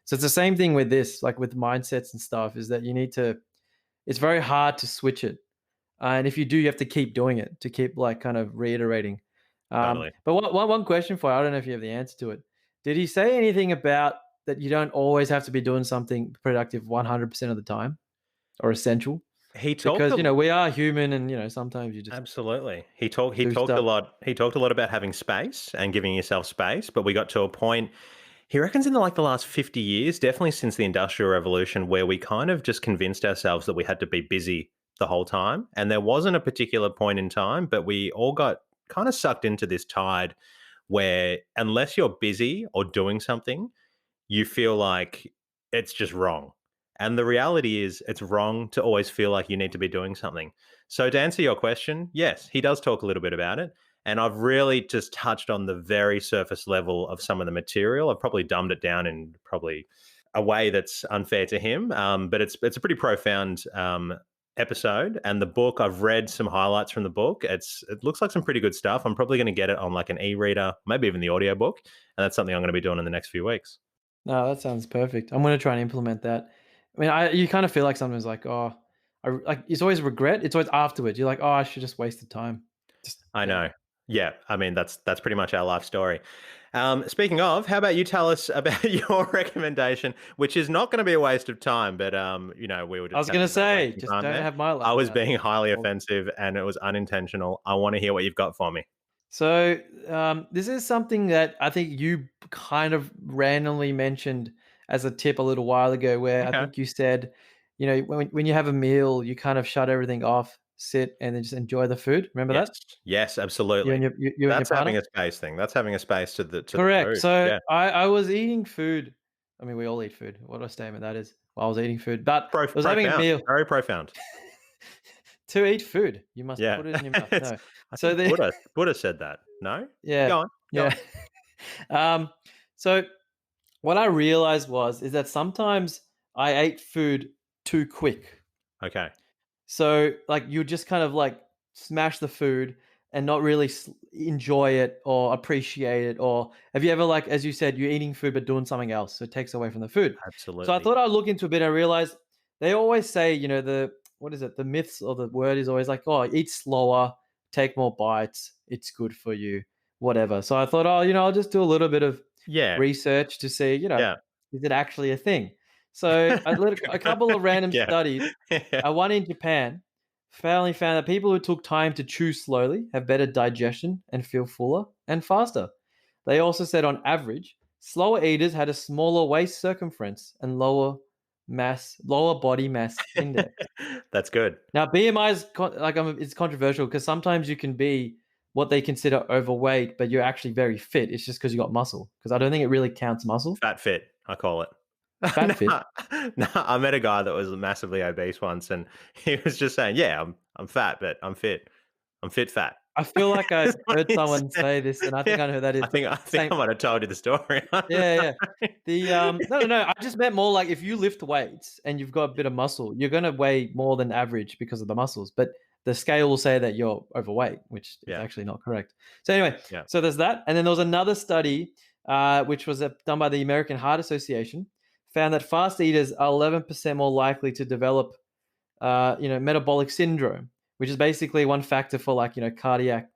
So it's the same thing with this, like with mindsets and stuff, is that you need to. It's very hard to switch it, and if you do, you have to keep doing it to keep like kind of reiterating. totally. But one question for you, I don't know if you have the answer to it. Did he say anything about that you don't always have to be doing something productive 100% of the time or essential? He talked Because a we are human, and sometimes you just Absolutely. He do talked a stuff. lot. He talked a lot about having space and giving yourself space, but we got to a point he reckons in the last 50 years, definitely since the Industrial Revolution, where we kind of just convinced ourselves that we had to be busy the whole time. And there wasn't a particular point in time, but we all got kind of sucked into this tide where unless you're busy or doing something, you feel like it's just wrong. And the reality is, it's wrong to always feel like you need to be doing something. So, to answer your question, yes, he does talk a little bit about it. And I've really just touched on the very surface level of some of the material. I've probably dumbed it down in probably a way that's unfair to him. But it's a pretty profound episode. And the book, I've read some highlights from the book. It looks like some pretty good stuff. I'm probably going to get it on like an e-reader, maybe even the audiobook. And that's something I'm going to be doing in the next few weeks. No, that sounds perfect. I'm gonna try and implement that. I mean, you kind of feel like sometimes like, oh, like it's always regret. It's always afterwards. You're like, oh, I should just waste the time. Just I yeah. know. Yeah, I mean that's pretty much our life story. Speaking of, how about you tell us about your recommendation, which is not going to be a waste of time, but we were I just was having gonna a bit of say, wasting just time don't there. have my I luck was now. being highly Well, offensive, and it was unintentional. I want to hear what you've got for me. so this is something that I think you kind of randomly mentioned as a tip a little while ago, where I Okay. think you said, when you have a meal, you kind of shut everything off, sit, and then just enjoy the food. Remember Yes. that? Yes. You Absolutely. and your That's having partner. a space thing. That's having a space to the Correct. food. So Yeah. I was eating food. I mean, we all eat food. What a statement that is. Well, I was eating food, but I was having a Profound. meal. Very profound. To eat food, you must Yeah. put it in your mouth. it's. No. I So think the Buddha said that. No. yeah, Go on. Go yeah. on. So what I realized is that sometimes I ate food too quick. Okay. So, like, you just kind of like smash the food and not really enjoy it or appreciate it. Or have you ever, like, as you said, you're eating food but doing something else, so it takes away from the food. So I Absolutely. thought I'd look into a bit. I realized they always say, the what is it? The myths or the word is always like, oh, eat slower, take more bites, it's good for you, whatever. So I thought, oh, I'll just do a little bit of Yeah. research to see, Yeah. is it actually a thing? So I did a couple of random Yeah. studies. Yeah. One in Japan finally found that people who took time to chew slowly have better digestion and feel fuller and faster. They also said on average, slower eaters had a smaller waist circumference and lower body mass index. That's good. Now, BMI is it's controversial because sometimes you can be what they consider overweight, but you're actually very fit. It's just because you got muscle. Because I don't think it really counts muscle. Fat fit, I call it. Fat fit. No, no, I met a guy that was massively obese once, and he was just saying, "Yeah, I'm fat, but I'm fit. I'm fit fat." I feel like I That's what heard he someone said. say this, and I think Yeah, I know who that is. I think Same. I might have told you the story. I don't Yeah, yeah. know. No, no, no. I just meant more like if you lift weights and you've got a bit of muscle, you're gonna weigh more than average because of the muscles. But the scale will say that you're overweight, which is Yeah, actually not correct. So anyway, yeah. so there's that, and then there was another study which was done by the American Heart Association, found that fast eaters are 11% more likely to develop, metabolic syndrome, which is basically one factor for like cardiac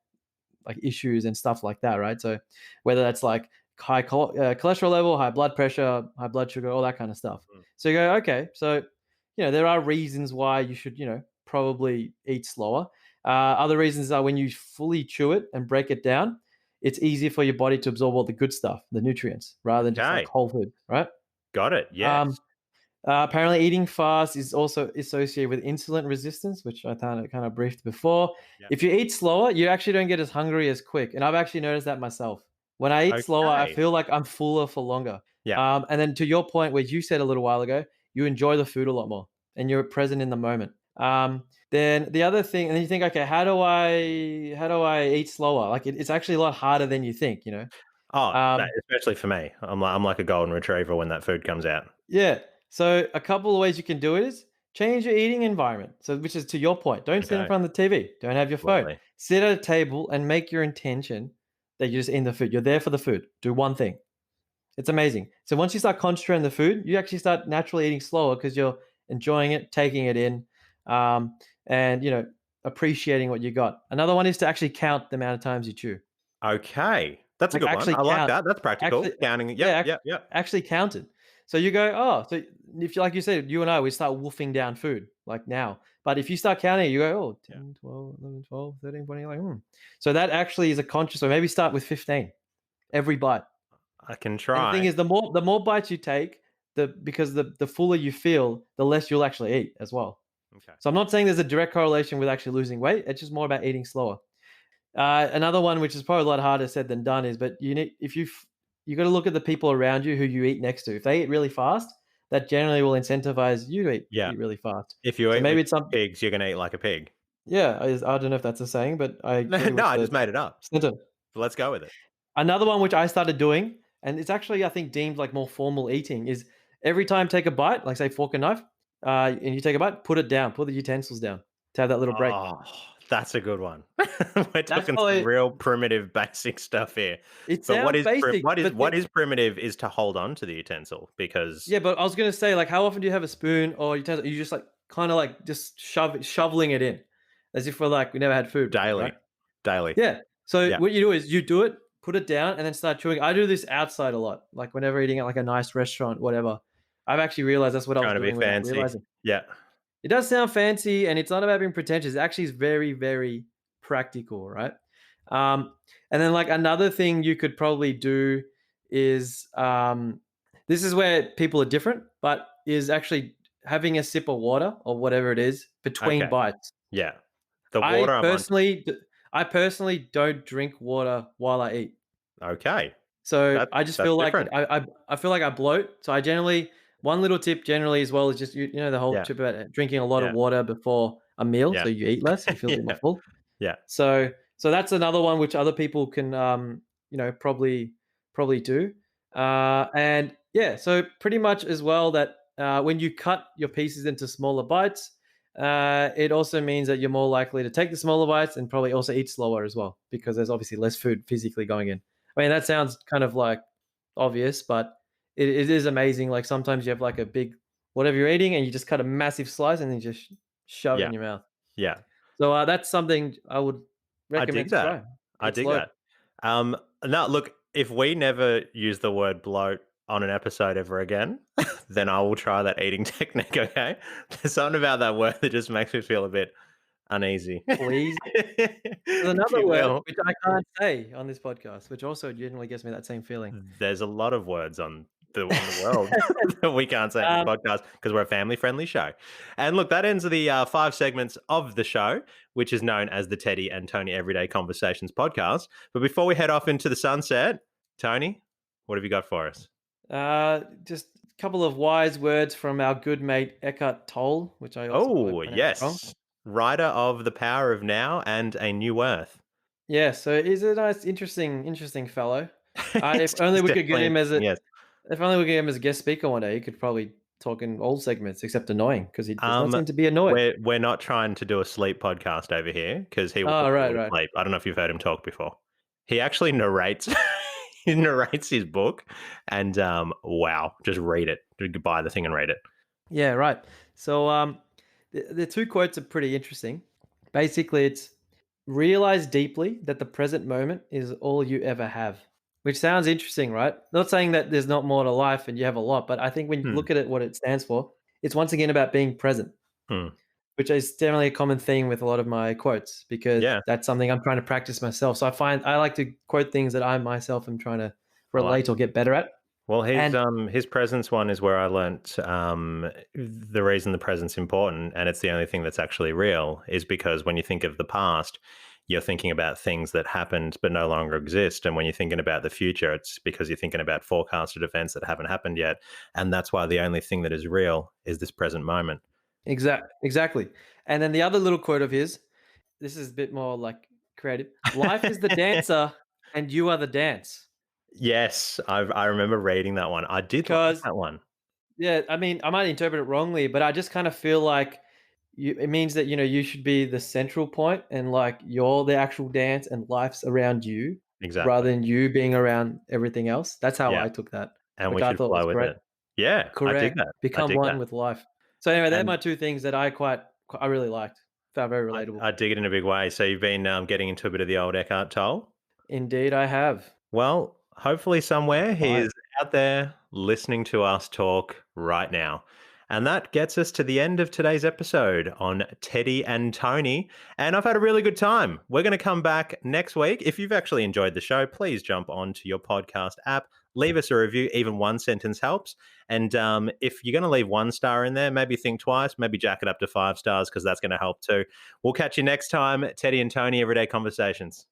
like issues and stuff like that, right? So whether that's like cholesterol level, high blood pressure, high blood sugar, all that kind of stuff. Mm. So you go, okay, so there are reasons why you should probably eat slower. Other reasons are when you fully chew it and break it down, it's easier for your body to absorb all the good stuff, the nutrients, rather than just like Okay. whole food, right? Got it. Um, Yes. Apparently, eating fast is also associated with insulin resistance, which I kind of briefed before. Yeah. If you eat slower, you actually don't get as hungry as quick, and I've actually noticed that myself. When I eat slower, I Okay. feel like I'm fuller for longer. Yeah. And then to your point, where you said a little while ago, you enjoy the food a lot more, and you're present in the moment. Then the other thing, and then you think, okay, how do I eat slower? Like it's actually a lot harder than you think. Oh, Um, especially for me. I'm like a golden retriever when that food comes out. Yeah. So a couple of ways you can do it is change your eating environment. So which is to your point, don't sit in Okay. front of the TV, don't have your phone. Absolutely. Sit at a table and make your intention that you're just in the food. You're there for the food. Do one thing. It's amazing. So once you start concentrating on the food, you actually start naturally eating slower because you're enjoying it, taking it in, and appreciating what you got. Another one is to actually count the amount of times you chew. Okay. That's a Like, good one. actually I like count. that. That's practical. Actually Counting. yeah, Yep. Yep. Yep. actually count it. So you go, "Oh," so if you like you said, you and I, we start wolfing down food, like, now. But if you start counting, you go, "Oh, Yeah. 10, 12, 11, 12, 13, 14." You're like, "Hmm." So that actually is a conscious, or maybe start with 15 every bite. I can And the thing try. is, the more bites you take, because the fuller you feel, the less you'll actually eat as well. Okay. So I'm not saying there's a direct correlation with actually losing weight. It's just more about eating slower. Another one, which is probably a lot harder said than done, is but you got to look at the people around you who you eat next to. If they eat really fast, that generally will incentivize you to eat, Yeah. eat really fast. If you So eat like maybe it's something. pigs, you're gonna eat like a pig. Yeah, I don't know if that's a saying, but I agree No, with I the just made it up. sentiment. But let's go with it. Another one which I started doing, and it's actually I think deemed like more formal eating, is every time take a bite, like say fork and knife, and you take a bite, put it down, put the utensils down to have that little break. Oh, that's a good one. We're That's talking some probably real primitive, basic stuff here. it But what sounds is basic, but what is primitive is to hold on to the utensil because yeah, but I was gonna say, like, how often do you have a spoon or you just like kind of like just shoveling it in, as if we're like we never had food before, right? daily, daily. Yeah. So Yeah, what you do is you do it, put it down, and then start chewing. I do this outside a lot, like whenever eating at like a nice restaurant, whatever. I've actually realized that's what I was trying to be doing without fancy. realizing. Yeah. It does sound fancy, and it's not about being pretentious. It actually is very, very practical, right? Um, and then like another thing you could probably do is this is where people are different, but is actually having a sip of water or whatever it is between Okay. bites. Yeah. The I water I'm on. personally, I personally don't drink water while I eat. Okay. So That I just that's feel like different. I feel like I bloat. So I generally one little tip generally as well is just the whole Yeah. tip about drinking a lot of Yeah. water before a meal, Yeah. so you eat less, you feel a bit more Yeah. full. Yeah. So that's another one which other people can probably do. And yeah, so pretty much as well that when you cut your pieces into smaller bites, it also means that you're more likely to take the smaller bites and probably also eat slower as well because there's obviously less food physically going in. I mean, that sounds kind of like obvious, but it is amazing. Like sometimes you have like a big whatever you're eating and you just cut a massive slice and then you just shove it Yeah. in your mouth. Yeah. So that's something I would I recommend dig to that. try. I Eat dig slow. that. Um, now look, if we never use the word bloat on an episode ever again, then I will try that eating technique, okay? There's something about that word that just makes me feel a bit uneasy. Please. There's If another you word will. which I can't say on this podcast, which also generally gives me that same feeling. There's a lot of words on the world that we can't say on this Um, podcast because we're a family-friendly show. And look, that ends the 5 segments of the show, which is known as the Teddy and Tony Everyday Conversations podcast. But before we head off into the sunset, Tony, what have you got for us? just a couple of wise words from our good mate Eckhart Tolle, which I also probably Oh, pronounced wrong. yes. Writer of The Power of Now and A New Earth. Yeah, so he's a nice, interesting fellow. If only It's we could get definitely him as interesting, a yes. if only we could get him as a guest speaker one day, he could probably talk in all segments except annoying because he does not Um, seem to be annoyed. we're not trying to do a sleep podcast over here because he will Oh, put right, you to right. sleep. I don't know if you've heard him talk before. He actually narrates he narrates his book and wow, just read it. Just buy the thing and read it. Yeah, right. So the two quotes are pretty interesting. Basically, it's realize deeply that the present moment is all you ever have. which sounds interesting, right? Not saying that there's not more to life and you have a lot, but I think when you Hmm. look at it, what it stands for, it's once again about being present, Hmm. which is definitely a common theme with a lot of my quotes because Yeah, that's something I'm trying to practice myself. So I find I like to quote things that I myself am trying to I like relate or get better at. Well, And his presence one is where I learnt the reason the present's important, and it's the only thing that's actually real, is because when you think of the past, you're thinking about things that happened but no longer exist, and when you're thinking about the future, it's because you're thinking about forecasted events that haven't happened yet, and that's why the only thing that is real is this present moment. exactly. And then the other little quote of his, this is a bit more like creative. Life is the dancer and you are the dance. Yes, I remember reading that one. I did like Because that one. yeah, I mean, I might interpret it wrongly, but I just kind of feel like it means that, you should be the central point and like you're the actual dance and life's around you rather Exactly. than you being around everything else. That's how Yeah, I took that, and we which I should thought was flow with great. it. Yeah, I dig Correct. that. I Become dig one that. with life. So anyway, they're And my two things that I really liked. Found very relatable. I dig it in a big way. So you've been getting into a bit of the old Eckhart Tolle. Indeed, I have. Well, hopefully somewhere he Fire. is out there listening to us talk right now. And that gets us to the end of today's episode on Teddy and Tony. And I've had a really good time. We're going to come back next week. If you've actually enjoyed the show, please jump onto your podcast app, leave us a review. Even one sentence helps. And if you're going to leave 1 star in there, maybe think twice, maybe jack it up to 5 stars because that's going to help too. We'll catch you next time. Teddy and Tony, Everyday Conversations.